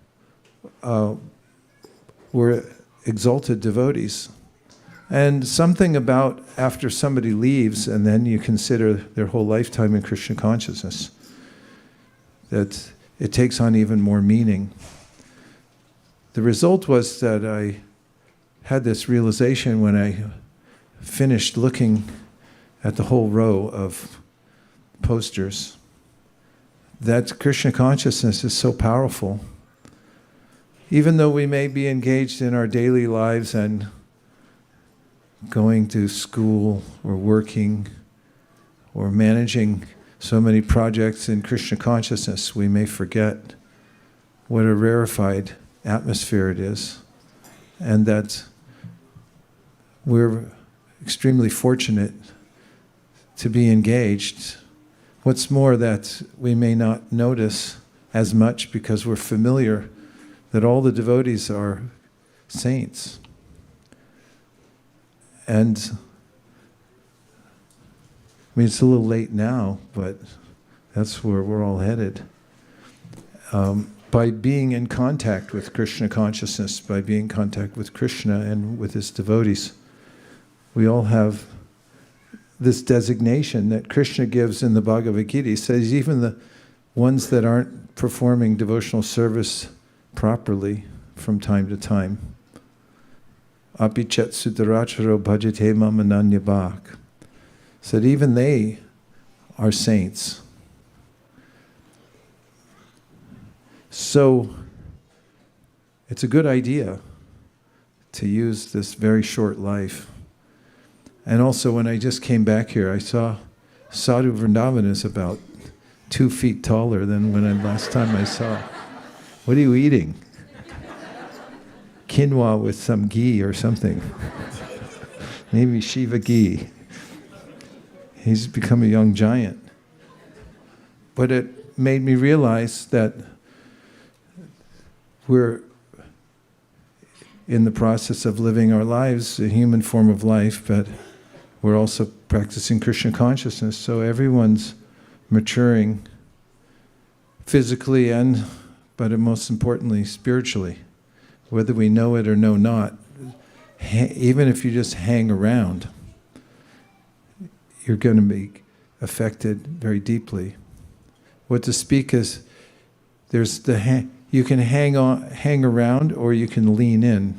were exalted devotees. And something about after somebody leaves and then you consider their whole lifetime in Krishna consciousness, that it takes on even more meaning. The result was that I had this realization when I finished looking at the whole row of posters that Krishna consciousness is so powerful. Even though we may be engaged in our daily lives and going to school or working or managing so many projects in Krishna consciousness, we may forget what a rarefied atmosphere it is, and that we're extremely fortunate to be engaged. What's more, that we may not notice as much because we're familiar that all the devotees are saints. And I mean, it's a little late now, but that's where we're all headed. By being in contact with Krishna consciousness, by being in contact with Krishna and with his devotees, we all have this designation that Krishna gives in the Bhagavad Gita. He says even the ones that aren't performing devotional service properly from time to time, apichet sudaracharo bhajate mam ananyabhak, said even they are saints. So it's a good idea to use this very short life. And also when I just came back here, I saw Sadhu Vrindavan is about 2 feet taller than last time I saw. What are you eating? Quinoa with some ghee or something. Maybe Shiva ghee. He's become a young giant. But it made me realize that we're in the process of living our lives, a human form of life, but we're also practicing Krishna consciousness. So everyone's maturing physically but most importantly, spiritually. Whether we know it or know not, even if you just hang around, you're going to be affected very deeply. What to speak is, there's you can hang around, or you can lean in.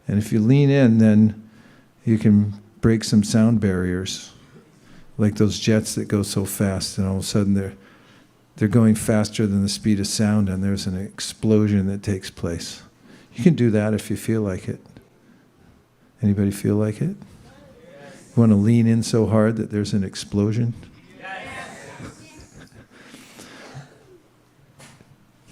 And if you lean in, then you can break some sound barriers, like those jets that go so fast, and all of a sudden they're going faster than the speed of sound, and there's an explosion that takes place. You can do that if you feel like it. Anybody feel like it? You want to lean in so hard that there's an explosion?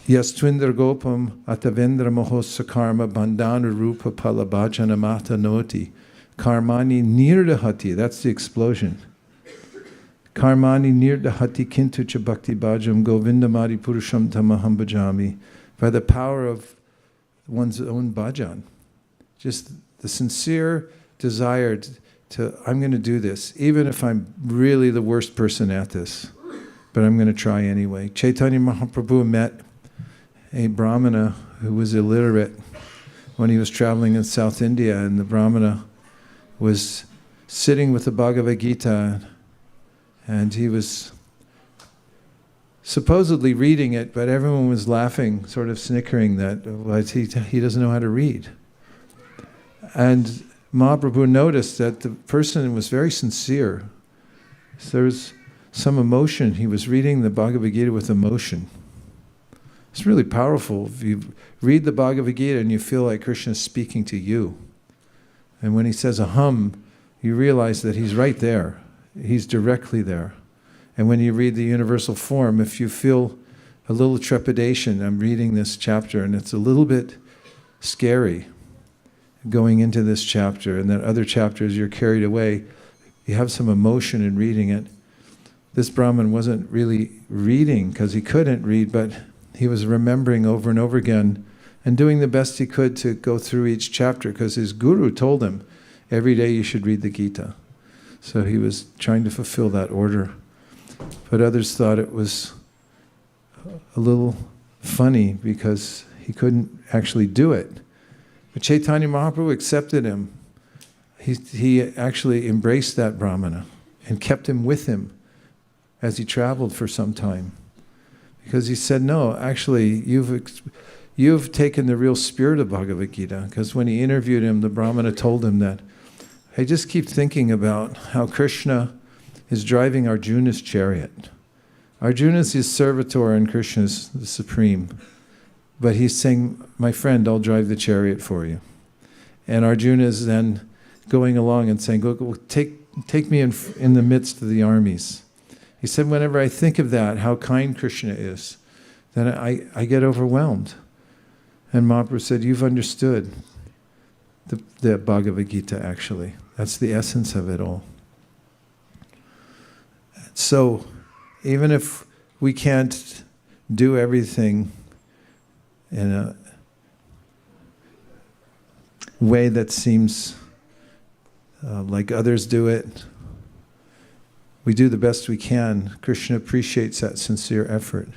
Yastvindra gopam atavendra mohossa karma bandhana rupa palabhajana mata noti karmani nirdahati. That's the explosion. Karmani nirdahati kintu cha bhakti bhajam govindamadi purusham tamaham bhajami. By the power of one's own bhajan. Just the sincere desire I'm going to do this, even if I'm really the worst person at this, but I'm going to try anyway. Chaitanya Mahaprabhu met a Brahmana who was illiterate when he was traveling in South India, and the Brahmana was sitting with the Bhagavad Gita, and he was supposedly reading it, but everyone was laughing, sort of snickering that he doesn't know how to read. And Mahaprabhu noticed that the person was very sincere. So there was some emotion. He was reading the Bhagavad Gita with emotion. It's really powerful. If you read the Bhagavad Gita and you feel like Krishna is speaking to you. And when he says aham, you realize that he's right there. He's directly there. And when you read the universal form, if you feel a little trepidation, I'm reading this chapter and it's a little bit scary going into this chapter, and then other chapters you're carried away, you have some emotion in reading it. This Brahmin wasn't really reading because he couldn't read, but he was remembering over and over again and doing the best he could to go through each chapter, because his guru told him every day you should read the Gita. So he was trying to fulfill that order. But others thought it was a little funny because he couldn't actually do it. But Chaitanya Mahaprabhu accepted him. He actually embraced that Brahmana and kept him with him as he traveled for some time. Because he said, no, actually, you've taken the real spirit of Bhagavad Gita. Because when he interviewed him, the Brahmana told him that, I just keep thinking about how Krishna is driving Arjuna's chariot. Arjuna's his servitor and Krishna's the supreme. But he's saying, my friend, I'll drive the chariot for you. And Arjuna is then going along and saying, go take me in the midst of the armies. He said, whenever I think of that, how kind Krishna is, then I get overwhelmed. And Mahaprabhu said, you've understood the Bhagavad Gita, actually. That's the essence of it all. So, even if we can't do everything in a way that seems like others do it. We do the best we can. Krishna appreciates that sincere effort.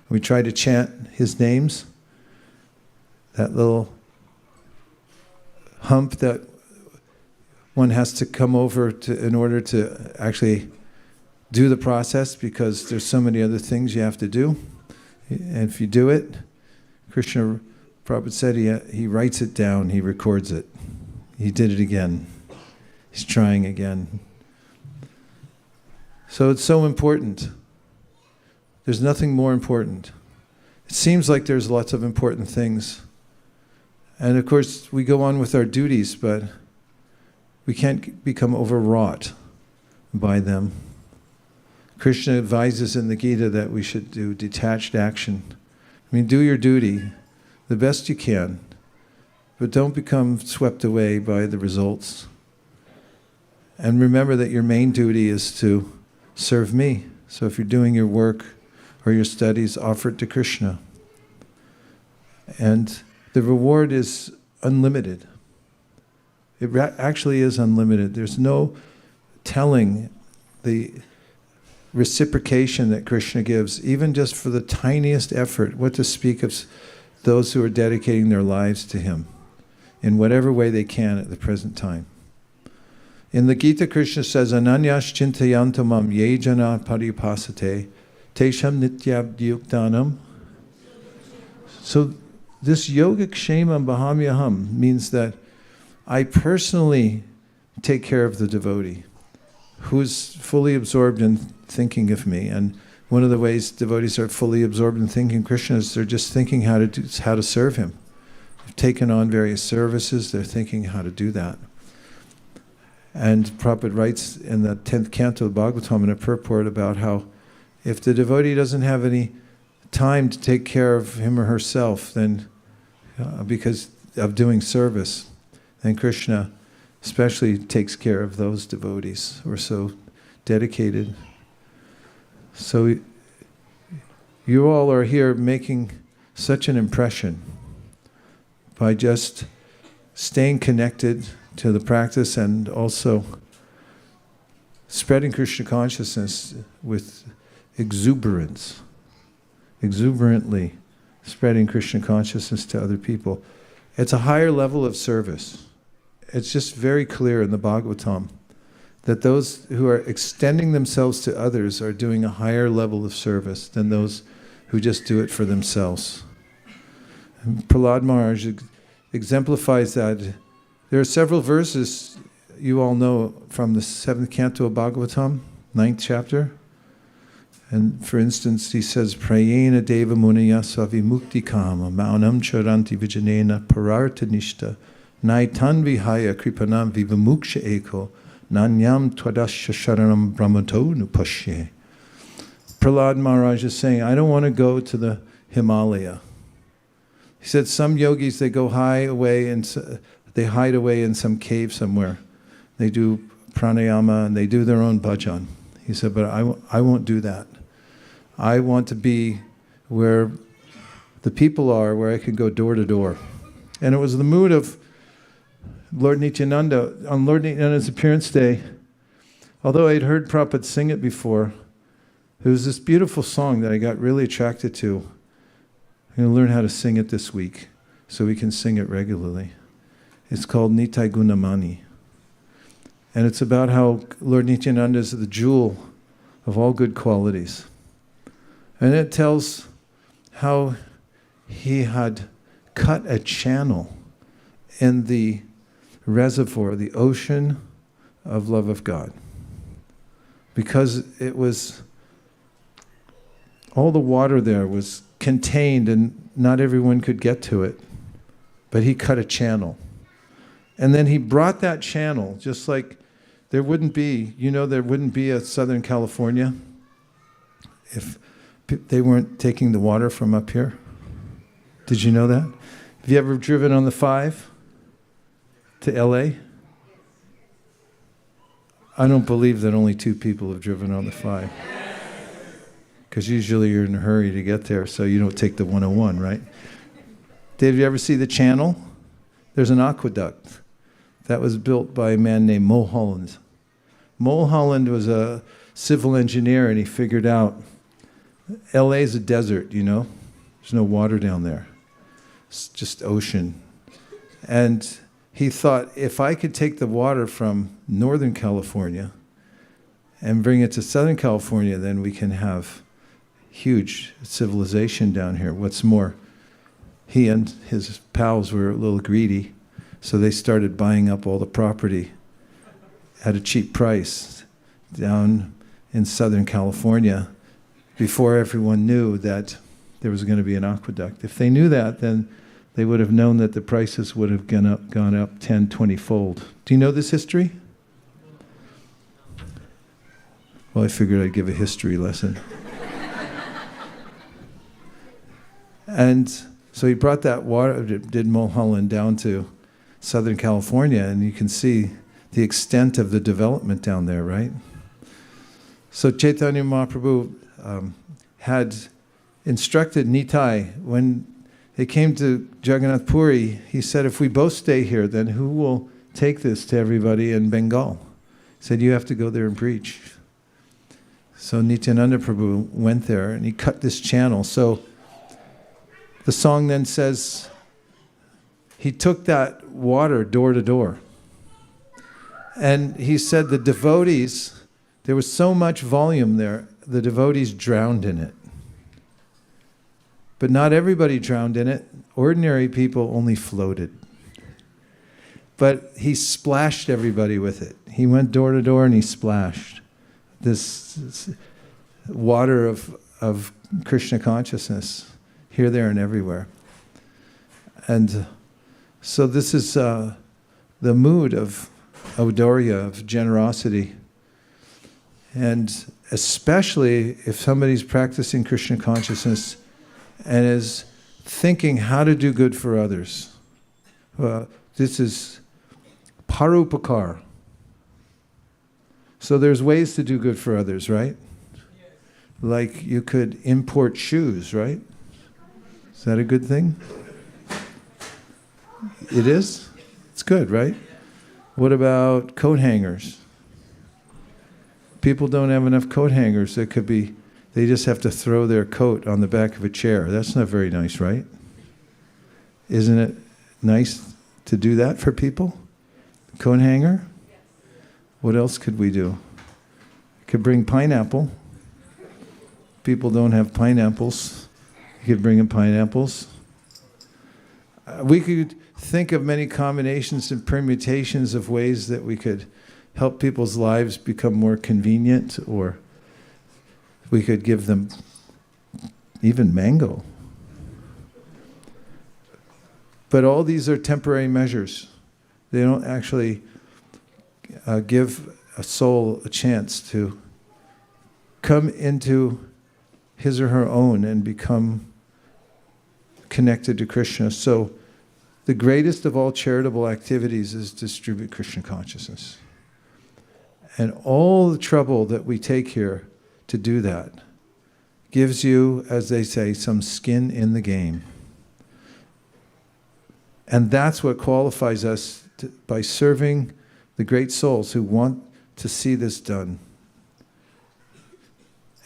We try to chant his names, that little hump that one has to come over to in order to actually do the process, because there's so many other things you have to do. And if you do it, Krishna Prabhupada said he writes it down, he records it. He did it again. He's trying again. So it's so important. There's nothing more important. It seems like there's lots of important things. And of course, we go on with our duties, but we can't become overwrought by them. Krishna advises in the Gita that we should do detached action. I mean, do your duty the best you can, but don't become swept away by the results. And remember that your main duty is to serve me. So if you're doing your work or your studies, offer it to Krishna. And the reward is unlimited. It actually is unlimited. There's no telling the reciprocation that Krishna gives, even just for the tiniest effort, what to speak of those who are dedicating their lives to him in whatever way they can at the present time. In the Gita, Krishna says, Ananyas chintayantamam ye jana paripasate tesham nityabdiyuktanam. So this yogakshemam bahamyaham means that I personally take care of the devotee who's fully absorbed in thinking of me. And one of the ways devotees are fully absorbed in thinking Krishna is they're just thinking how to serve him. They've taken on various services, they're thinking how to do that. And Prabhupada writes in the 10th canto of Bhagavatam in a purport about how if the devotee doesn't have any time to take care of him or herself, then because of doing service, then Krishna especially takes care of those devotees who are so dedicated. So you all are here making such an impression by just staying connected to the practice and also spreading Krishna consciousness with exuberance, exuberantly spreading Krishna consciousness to other people. It's a higher level of service. It's just very clear in the Bhagavatam that those who are extending themselves to others are doing a higher level of service than those who just do it for themselves. And Prahlad Maharaj exemplifies that. There are several verses you all know from the 7th canto of Bhagavatam, 9th chapter. And for instance, he says, Prayena deva munaya savi mukti kama maunam charanti vijanena pararta nishta naitan vihaya kripanam vivamuksha eko nanyam twadasya sharanam brahmato nupashye. Prahlad Maharaj is saying, I don't want to go to the Himalaya. He said some yogis, they go they hide away in some cave somewhere. They do pranayama and they do their own bhajan. He said, but I won't do that. I want to be where the people are, where I can go door to door. And it was the mood of Lord Nityananda. On Lord Nityananda's appearance day, although I'd heard Prabhupada sing it before, there was this beautiful song that I got really attracted to. I'm going to learn how to sing it this week so we can sing it regularly. It's called Nitai Gunamani. And it's about how Lord Nityananda is the jewel of all good qualities. And it tells how he had cut a channel in the reservoir, the ocean of love of God. Because it was, all the water there was contained and not everyone could get to it. But he cut a channel. And then he brought that channel, just like there wouldn't be a Southern California if they weren't taking the water from up here. Did you know that? Have you ever driven on the 5 to LA? I don't believe that only 2 people have driven on the 5. because usually you're in a hurry to get there, so you don't take the 101, right? Did you ever see the channel? There's an aqueduct that was built by a man named Mulholland. Mulholland was a civil engineer, and he figured out LA is a desert, you know? There's no water down there. It's just ocean. And he thought, if I could take the water from Northern California and bring it to Southern California, then we can have huge civilization down here. What's more, he and his pals were a little greedy, so they started buying up all the property at a cheap price down in Southern California before everyone knew that there was going to be an aqueduct. If they knew that, then they would have known that the prices would have gone up 10, 20-fold. Do you know this history? Well, I figured I'd give a history lesson. And so he brought that water, did Mulholland, down to Southern California, and you can see the extent of the development down there, right? So Chaitanya Mahaprabhu had instructed Nitai, when they came to Jagannath Puri, he said, if we both stay here, then who will take this to everybody in Bengal? He said, you have to go there and preach. So Nityananda Prabhu went there and he cut this channel. So the song then says, he took that water door to door. And he said the devotees, there was so much volume there, the devotees drowned in it. But not everybody drowned in it. Ordinary people only floated. But he splashed everybody with it. He went door to door and he splashed this water of Krishna consciousness here, there, and everywhere. And so this is the mood of Audorya, of generosity. And especially if somebody's practicing Krishna consciousness and is thinking how to do good for others. This is parupakar. So there's ways to do good for others, right? Like you could import shoes, right? Is that a good thing? It is? It's good, right? What about coat hangers? People don't have enough coat hangers. They just have to throw their coat on the back of a chair. That's not very nice, right? Isn't it nice to do that for people? Coat hanger? What else could we do? Could bring pineapple. People don't have pineapples. You could bring in pineapples. We could think of many combinations and permutations of ways that we could help people's lives become more convenient, or we could give them even mango. But all these are temporary measures. They don't actually give a soul a chance to come into his or her own and become connected to Krishna. So the greatest of all charitable activities is distribute Krishna consciousness. And all the trouble that we take here to do that gives you, as they say, some skin in the game. And that's what qualifies us by serving the great souls who want to see this done.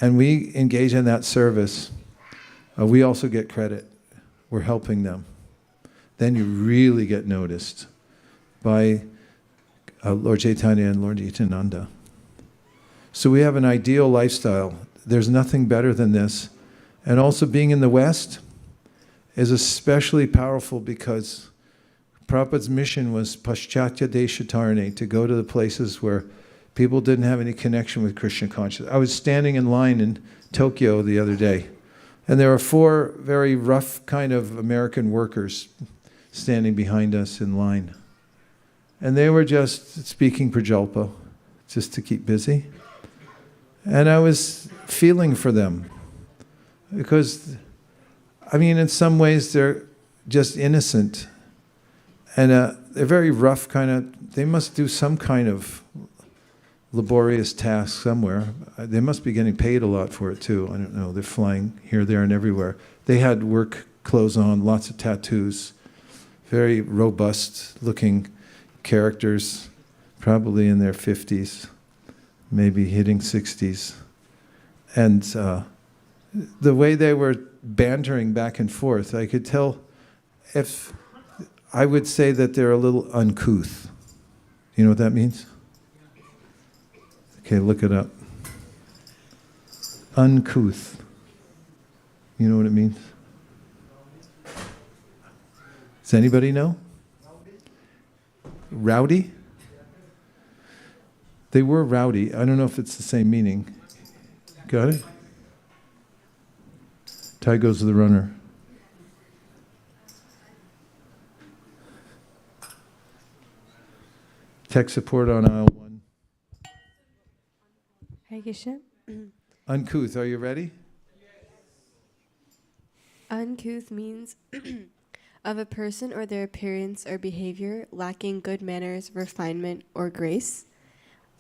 And we engage in that service. We also get credit. We're helping them. Then you really get noticed by Lord Chaitanya and Lord Nityananda. So we have an ideal lifestyle. There's nothing better than this. And also being in the West is especially powerful because Prabhupada's mission was Paschatya Deshatarne, to go to the places where people didn't have any connection with Krishna consciousness. I was standing in line in Tokyo the other day, and there were 4 very rough kind of American workers standing behind us in line. And they were just speaking Prajalpa, just to keep busy. And I was feeling for them. Because, I mean, in some ways they're just innocent. And they're very rough kind of, they must do some kind of laborious task somewhere. They must be getting paid a lot for it too. I don't know. They're flying here, there, and everywhere. They had work clothes on, lots of tattoos, very robust-looking characters, probably in their 50s, maybe hitting 60s. And the way they were bantering back and forth, I could tell if I would say that they're a little uncouth. You know what that means? Okay, look it up. Uncouth. You know what it means? Does anybody know? Rowdy? They were rowdy. I don't know if it's the same meaning. Got it? Ty goes to the runner. Tech support on aisle 1.
Hare Krishna.
Uncouth, are you ready?
Uncouth means of a person or their appearance or behavior lacking good manners, refinement, or grace.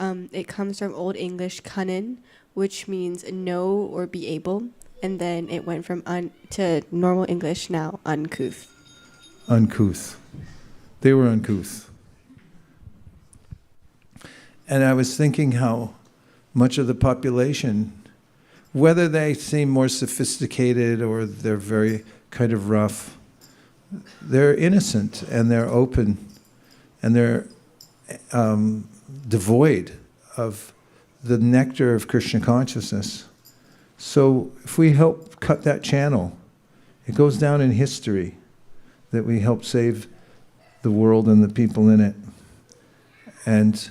It comes from Old English cunnin, which means know or be able, and then it went from to normal English now, uncouth.
Uncouth. They were uncouth. And I was thinking how much of the population, whether they seem more sophisticated or they're very kind of rough, they're innocent and they're open and they're devoid of the nectar of Krishna consciousness. So if we help cut that channel, it goes down in history that we help save the world and the people in it. And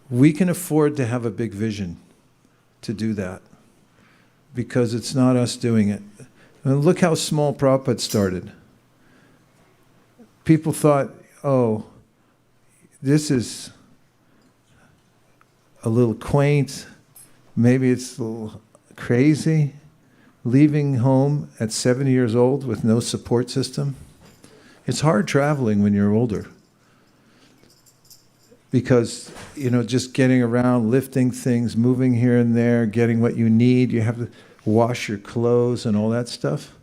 we can afford to have a big vision to do that because it's not us doing it. And look how small Prabhupada started. People thought, oh, this is a little quaint, maybe it's a little crazy, leaving home at 70 years old with no support system. It's hard traveling when you're older because, just getting around, lifting things, moving here and there, getting what you need, you have to wash your clothes and all that stuff.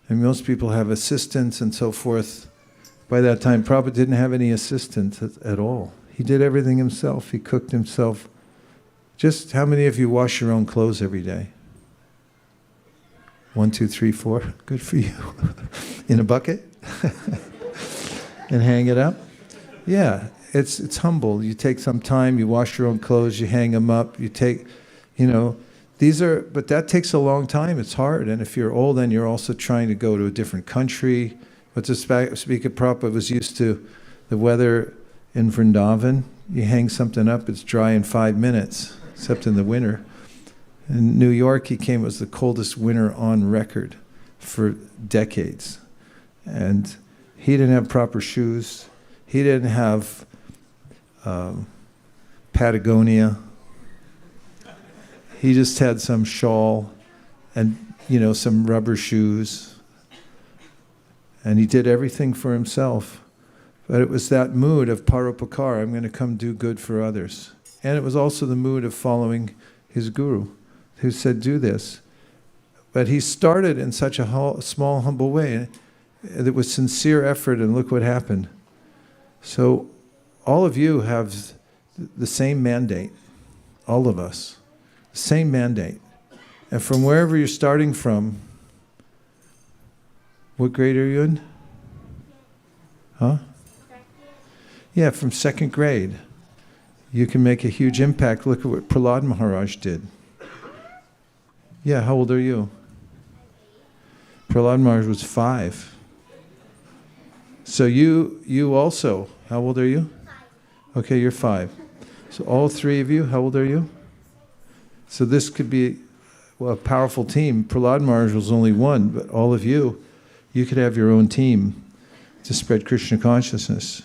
And most people have assistants and so forth. By that time, Prabhupada didn't have any assistants at all. He did everything himself. He cooked himself. Just how many of you wash your own clothes every day? 1, 2, 3, 4. Good for you. In a bucket? And hang it up? Yeah, it's humble. You take some time, you wash your own clothes, you hang them up, you take, but that takes a long time. It's hard. And if you're old and you're also trying to go to a different country, but to speak of Prabhupada was used to the weather in Vrindavan. You hang something up, it's dry in 5 minutes, except in the winter. In New York, it was the coldest winter on record for decades. And he didn't have proper shoes. He didn't have Patagonia. He just had some shawl and, some rubber shoes. And he did everything for himself. But it was that mood of paropakara, I'm going to come do good for others. And it was also the mood of following his guru, who said, do this. But he started in such a small, humble way. It was sincere effort, and look what happened. So all of you have the same mandate, all of us, the same mandate. And from wherever you're starting from, what grade are you in? Huh? Yeah, from 2nd grade. You can make a huge impact. Look at what Prahlad Maharaj did. Yeah, how old are you? Prahlad Maharaj was 5. So you also, how old are you? 5. Okay, you're 5. So all 3 of you, how old are you? So this could be a powerful team. Prahlad Maharaj was only 1, but all of you could have your own team to spread Krishna consciousness.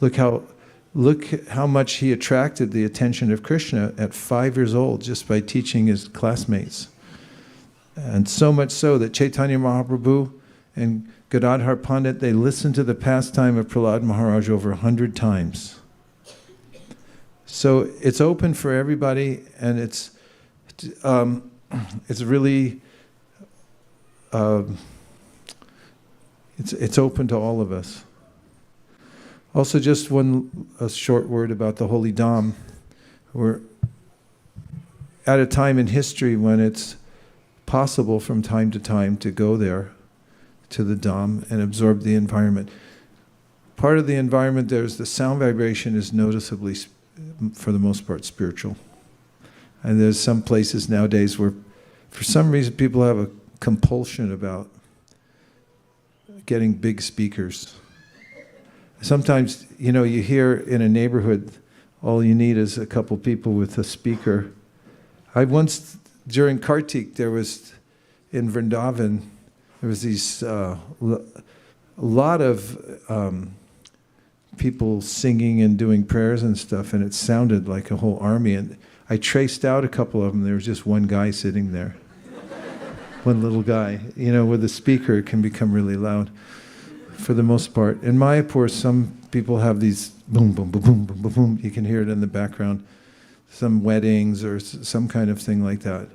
Look how much he attracted the attention of Krishna at 5 years old just by teaching his classmates. And so much so that Chaitanya Mahaprabhu and Gadadhar Pandit, they listened to the pastime of Prahlad Maharaj over 100 times. So it's open for everybody, and it's really it's open to all of us. Also, just a short word about the Holy Dham. We're at a time in history when it's possible from time to time to go there, to the Dham, and absorb the environment. Part of the environment there is the sound vibration is noticeably, for the most part, spiritual. And there's some places nowadays where, for some reason, people have a compulsion about getting big speakers. Sometimes, you hear in a neighborhood, all you need is a couple people with a speaker. I once, during Kartik, there was, in Vrindavan, there was these, a lot of people singing and doing prayers and stuff, and it sounded like a whole army. And I traced out a couple of them. There was just one guy sitting there. One little guy. With a speaker, it can become really loud for the most part. In Mayapur, some people have these boom, boom, boom, boom, boom, boom, boom. You can hear it in the background. Some weddings or some kind of thing like that.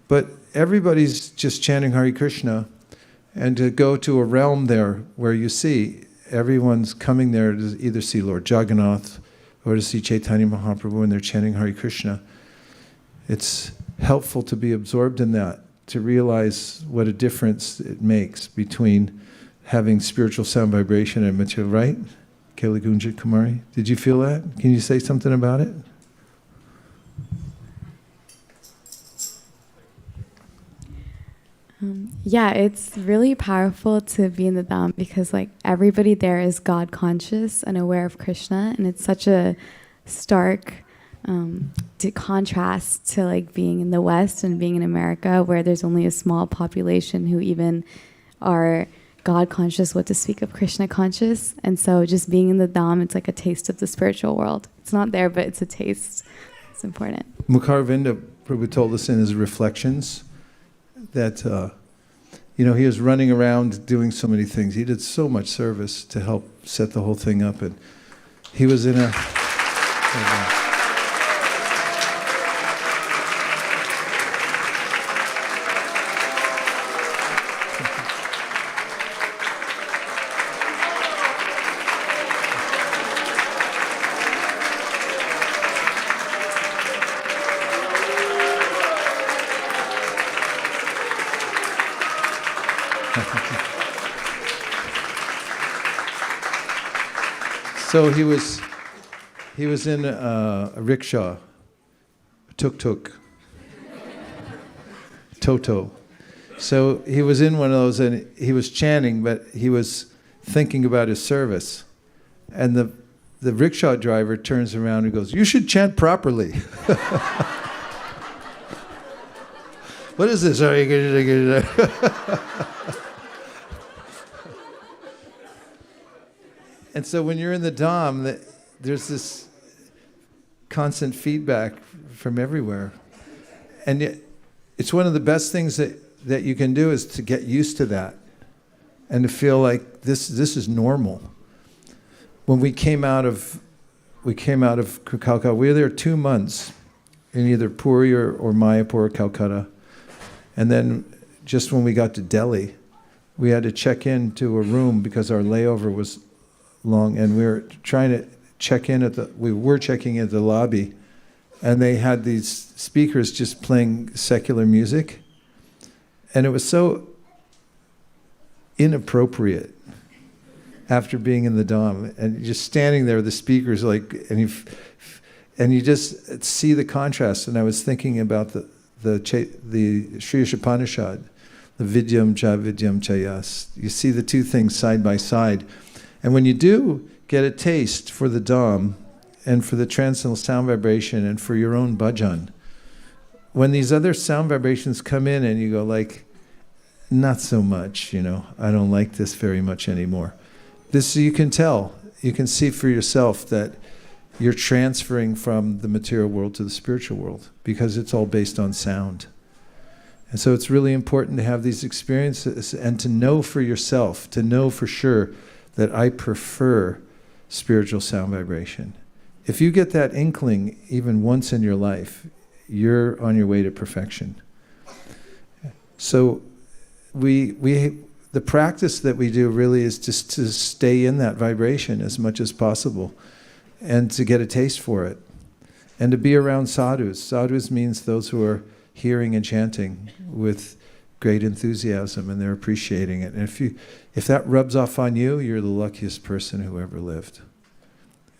But everybody's just chanting Hare Krishna, and to go to a realm there where you see everyone's coming there to either see Lord Jagannath or to see Chaitanya Mahaprabhu, and they're chanting Hare Krishna. It's helpful to be absorbed in that, to realize what a difference it makes between having spiritual sound vibration and material, right? Kailagunja Kumari, did you feel that? Can you say something about it?
Yeah, it's really powerful to be in the Dham because everybody there is God conscious and aware of Krishna, and it's such a stark contrast to being in the West and being in America, where there's only a small population who even are God conscious, what to speak of Krishna conscious. And so just being in the Dham, it's like a taste of the spiritual world. It's not there, but it's a taste. It's important.
Mukharvinda Prabhu told us in his reflections that he was running around doing so many things. He did so much service to help set the whole thing up, and he was in a So he was in a rickshaw, tuk-tuk, Toto. So he was in one of those, and he was chanting, but he was thinking about his service. And the rickshaw driver turns around and goes, "You should chant properly." What is this? And so when you're in the Dham, there's this constant feedback from everywhere. And yet, it's one of the best things that you can do is to get used to that and to feel like this is normal. When we came out of Calcutta, we were there 2 months in either Puri or Mayapur or Calcutta. And then just when we got to Delhi, we had to check into a room because our layover was long, and we were trying to check in we were checking in at the lobby, and they had these speakers just playing secular music, and it was so inappropriate after being in the Dham, and just standing there with the speakers and you just see the contrast. And I was thinking about the Sri Upanishad, the Vidyam cha Vidyam cha yas. You see the two things side by side. And when you do get a taste for the Dham and for the transcendental sound vibration and for your own bhajan, when these other sound vibrations come in and you go not so much, I don't like this very much anymore. This, you can tell, you can see for yourself that you're transferring from the material world to the spiritual world because it's all based on sound. And so it's really important to have these experiences and to know for yourself, to know for sure that I prefer spiritual sound vibration. If you get that inkling even once in your life, you're on your way to perfection. So the practice that we do really is just to stay in that vibration as much as possible and to get a taste for it. And to be around sadhus. Sadhus means those who are hearing and chanting with great enthusiasm and they're appreciating it. And if that rubs off on you, you're the luckiest person who ever lived.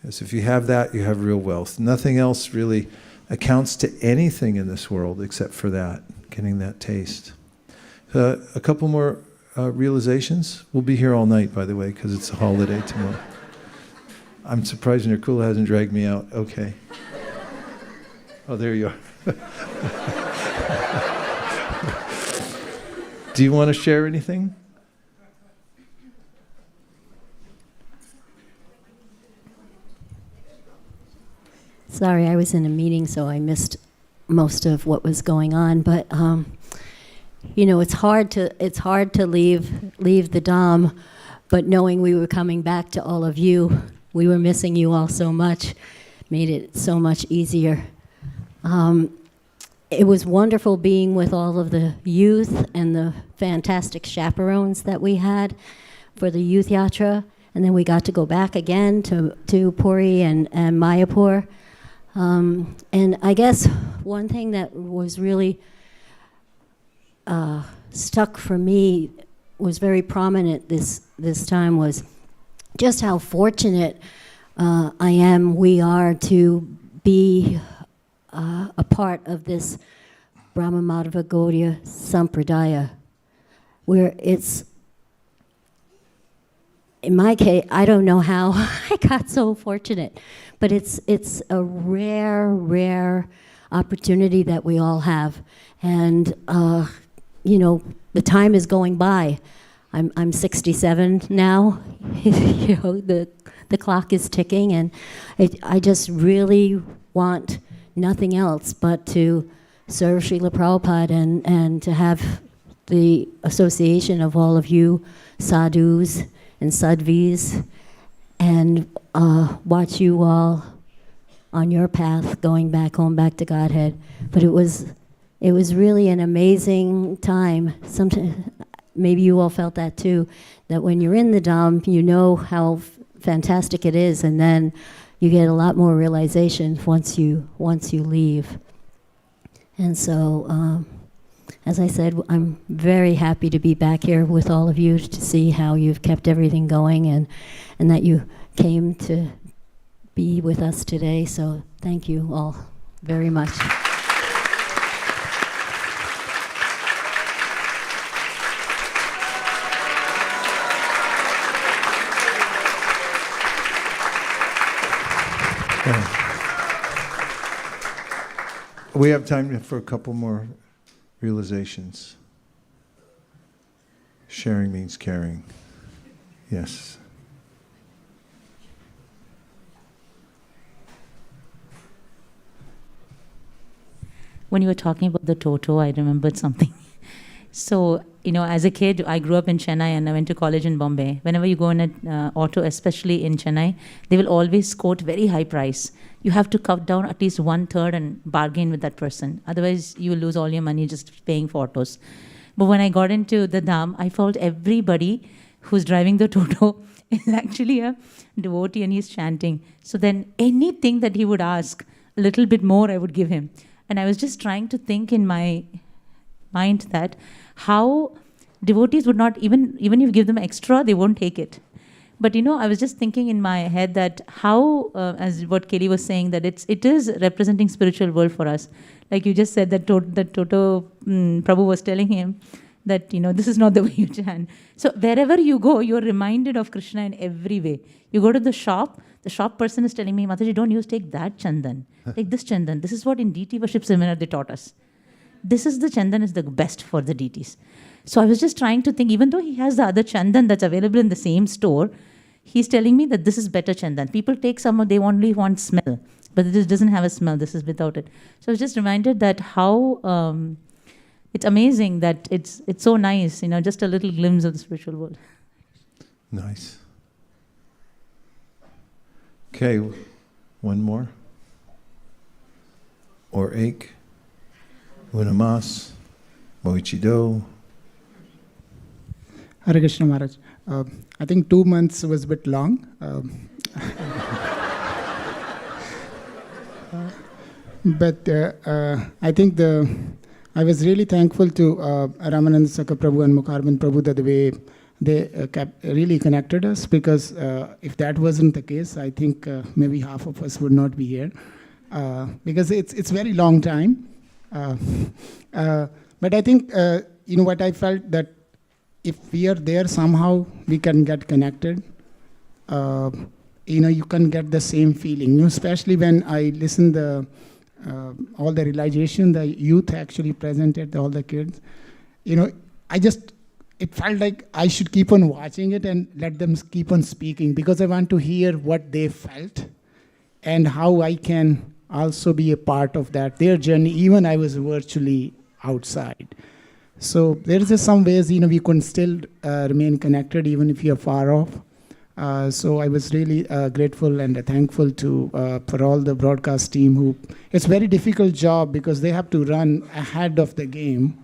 Because if you have that, you have real wealth. Nothing else really accounts to anything in this world except for that, getting that taste. A couple more realizations. We'll be here all night, by the way, because it's a holiday tomorrow. I'm surprised Nirkula hasn't dragged me out. Okay. Oh, there you are. Do you want to share anything?
Sorry, I was in a meeting, so I missed most of what was going on. But it's hard to leave the Dham, but knowing we were coming back to all of you, we were missing you all so much, made it so much easier. It was wonderful being with all of the youth and the fantastic chaperones that we had for the youth yatra, and then we got to go back again to Puri and Mayapur. And I guess one thing that was really stuck for me, was very prominent this time, was just how fortunate we are to be a part of this Brahma Madhava Gaudiya Sampradaya, where it's, in my case, I don't know how I got so fortunate, but it's a rare opportunity that we all have. And, the time is going by. I'm 67 now. The clock is ticking, and I just really want nothing else but to serve Srila Prabhupada and to have the association of all of you sadhus and sadhvis, and watch you all on your path going back home, back to Godhead. But it was really an amazing time. Sometimes, maybe you all felt that too, that when you're in the Dham, you know how fantastic it is, and then you get a lot more realization once you leave. And so, as I said, I'm very happy to be back here with all of you to see how you've kept everything going, and that you came to be with us today. So thank you all very much.
We have time for a couple more realizations. Sharing means caring. Yes.
When you were talking about the Toto, I remembered something. So, as a kid, I grew up in Chennai and I went to college in Bombay. Whenever you go in an auto, especially in Chennai, they will always quote very high price. You have to cut down at least 1/3 and bargain with that person. Otherwise, you will lose all your money just paying for autos. But when I got into the Dham, I felt everybody who's driving the Toto is actually a devotee and he's chanting. So then anything that he would ask, a little bit more I would give him. And I was just trying to think in my mind that how devotees would not, even if you give them extra, they won't take it. But I was just thinking in my head that how, as what Kelly was saying, that it is representing spiritual world for us. Like you just said that Toto Prabhu was telling him that this is not the way you chant. So wherever you go, you're reminded of Krishna in every way. You go to the shop person is telling me, Mataji, take that chandan. Take this chandan. This is what in deity worship seminar they taught us. This is the chandan is the best for the deities. So I was just trying to think, even though he has the other chandan that's available in the same store, he's telling me that this is better chandan. People take some, they only want smell, but this doesn't have a smell. This is without it. So I was just reminded that how it's amazing that it's so nice, just a little glimpse of the spiritual world.
Nice. Okay, One more. Or ache. Unamas. Moichido.
Hare Krishna Maharaj. I think 2 months was a bit long. But I think I was really thankful to Ramananda Saka Prabhu and Mukharban Prabhu that the way they really connected us, because if that wasn't the case, I think maybe half of us would not be here, because it's very long time. But I think, what I felt that if we are there, somehow we can get connected. You can get the same feeling, especially when I listen all the realization the youth actually presented, all the kids. It felt like I should keep on watching it and let them keep on speaking, because I want to hear what they felt and how I can also be a part of their journey, even I was virtually outside. So there's just some ways, we can still remain connected even if you're far off. So I was really grateful and thankful for all the broadcast team it's a very difficult job, because they have to run ahead of the game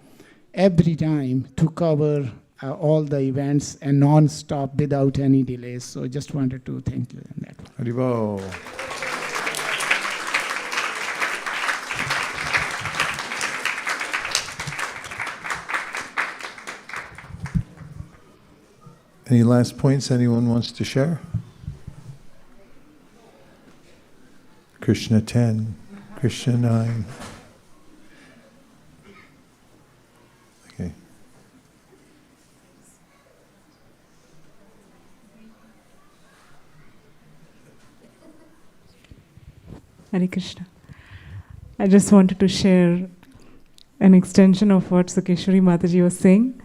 every time to cover all the events and non-stop without any delays. So I just wanted to thank you on that.
Haribo. Any last points anyone wants to share? Krishna 10, Krishna 9. Okay.
Hare Krishna. I just wanted to share an extension of what Sukeshwari Mataji was saying.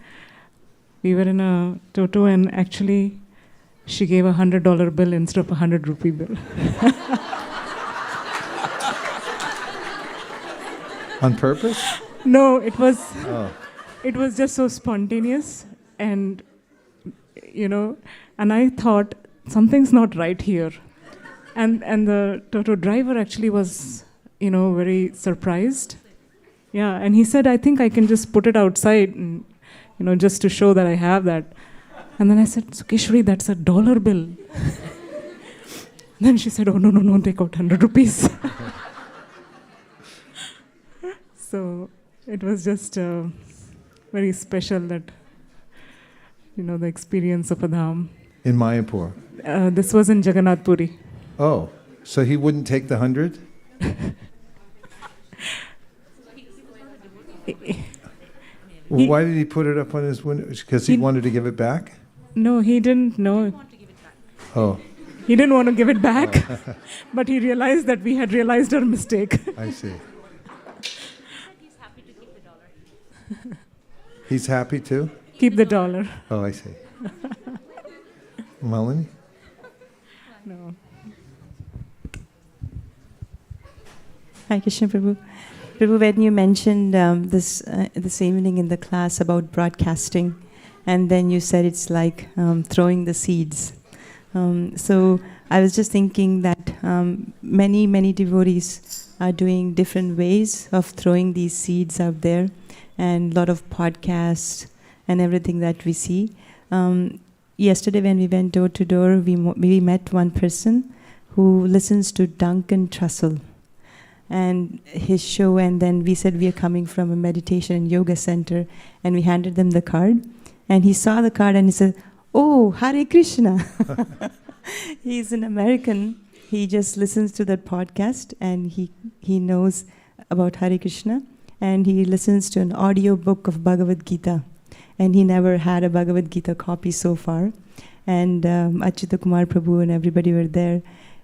We were in a Toto, and actually she gave a $100 bill instead of a 100 rupee bill.
On purpose?
No, it was
Oh.
it was just so spontaneous, and and I thought something's not right here. And the Toto driver actually was, very surprised. Yeah, and he said, I think I can just put it outside and just to show that I have that. And then I said, Sukeshwari, that's a $1 bill. Then she said, oh, no, take out 100 rupees. So it was just very special that, the experience of a dham.
In Mayapur.
This was in Jagannath Puri.
Oh, so he wouldn't take the 100? Why did he put it up on his window? Because he wanted to give it back?
No, he didn't know.
Oh.
He didn't want to give it back, but he realized that we had realized our mistake.
I see. He's happy to keep the dollar. He's happy to?
Keep the dollar.
Oh, I see. Malini?
No.
Hi, Krishna Prabhu. Prabhu, when you mentioned this evening in the class about broadcasting, and then you said it's like throwing the seeds. So I was just thinking that many devotees are doing different ways of throwing these seeds out there, and a lot of podcasts and everything that we see. Yesterday when we went door to door, we met one person who listens to Duncan Trussell and his show, and then we said we are coming from a meditation and yoga center, and we handed them the card, and he saw the card and he said, oh, Hare Krishna. He's an American. He just listens to that podcast, and he knows about Hare Krishna, and he listens to an audio book of Bhagavad Gita, and he never had a Bhagavad Gita copy so far. And Achyuta Kumar Prabhu and everybody were there.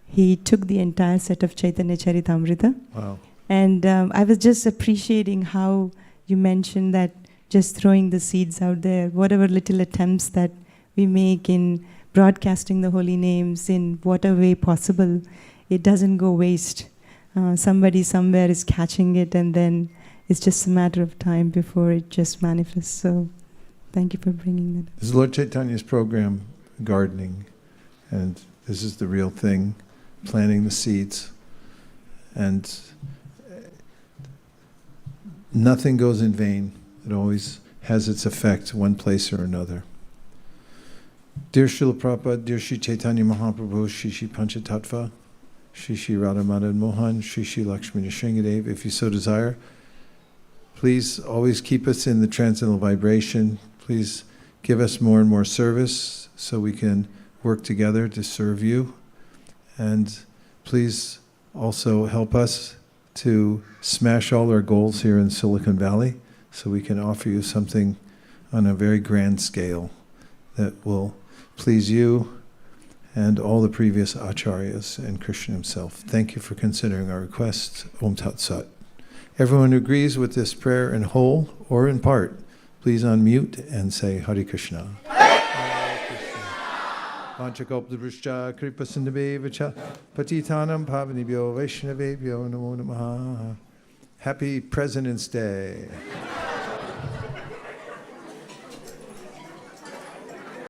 He took the entire set of Chaitanya Charitamrita.
Wow.
And I was just appreciating how you mentioned that just throwing the seeds out there, whatever little attempts that we make in broadcasting the holy names in whatever way possible, it doesn't go waste. Somebody somewhere is catching it, and then it's just a matter of time before it just manifests. So thank you for bringing that up.
This is Lord Chaitanya's program, gardening, and this is the real thing, planting the seeds. And nothing goes in vain. It always has its effect one place or another. Dear Srila Prabhupada, dear Shri Chaitanya Mahaprabhu, Shri Shri Panchatattva, Shri Shri Radha Madan Mohan, Shri Shri Lakshmi Nrsingadev, if you so desire, please always keep us in the transcendental vibration. Please give us more and more service so we can work together to serve you. And please also help us to smash all our goals here in Silicon Valley so we can offer you something on a very grand scale that will please you and all the previous acharyas and Krishna himself. Thank you for considering our request. Om Tat Sat. Everyone who agrees with this prayer in whole or in part, please unmute and say Hare Krishna. Panchakalptaruscha kripasindhavevacha patitanam pavanibhyo vaishnavebhyo namo namaha. Happy President's Day.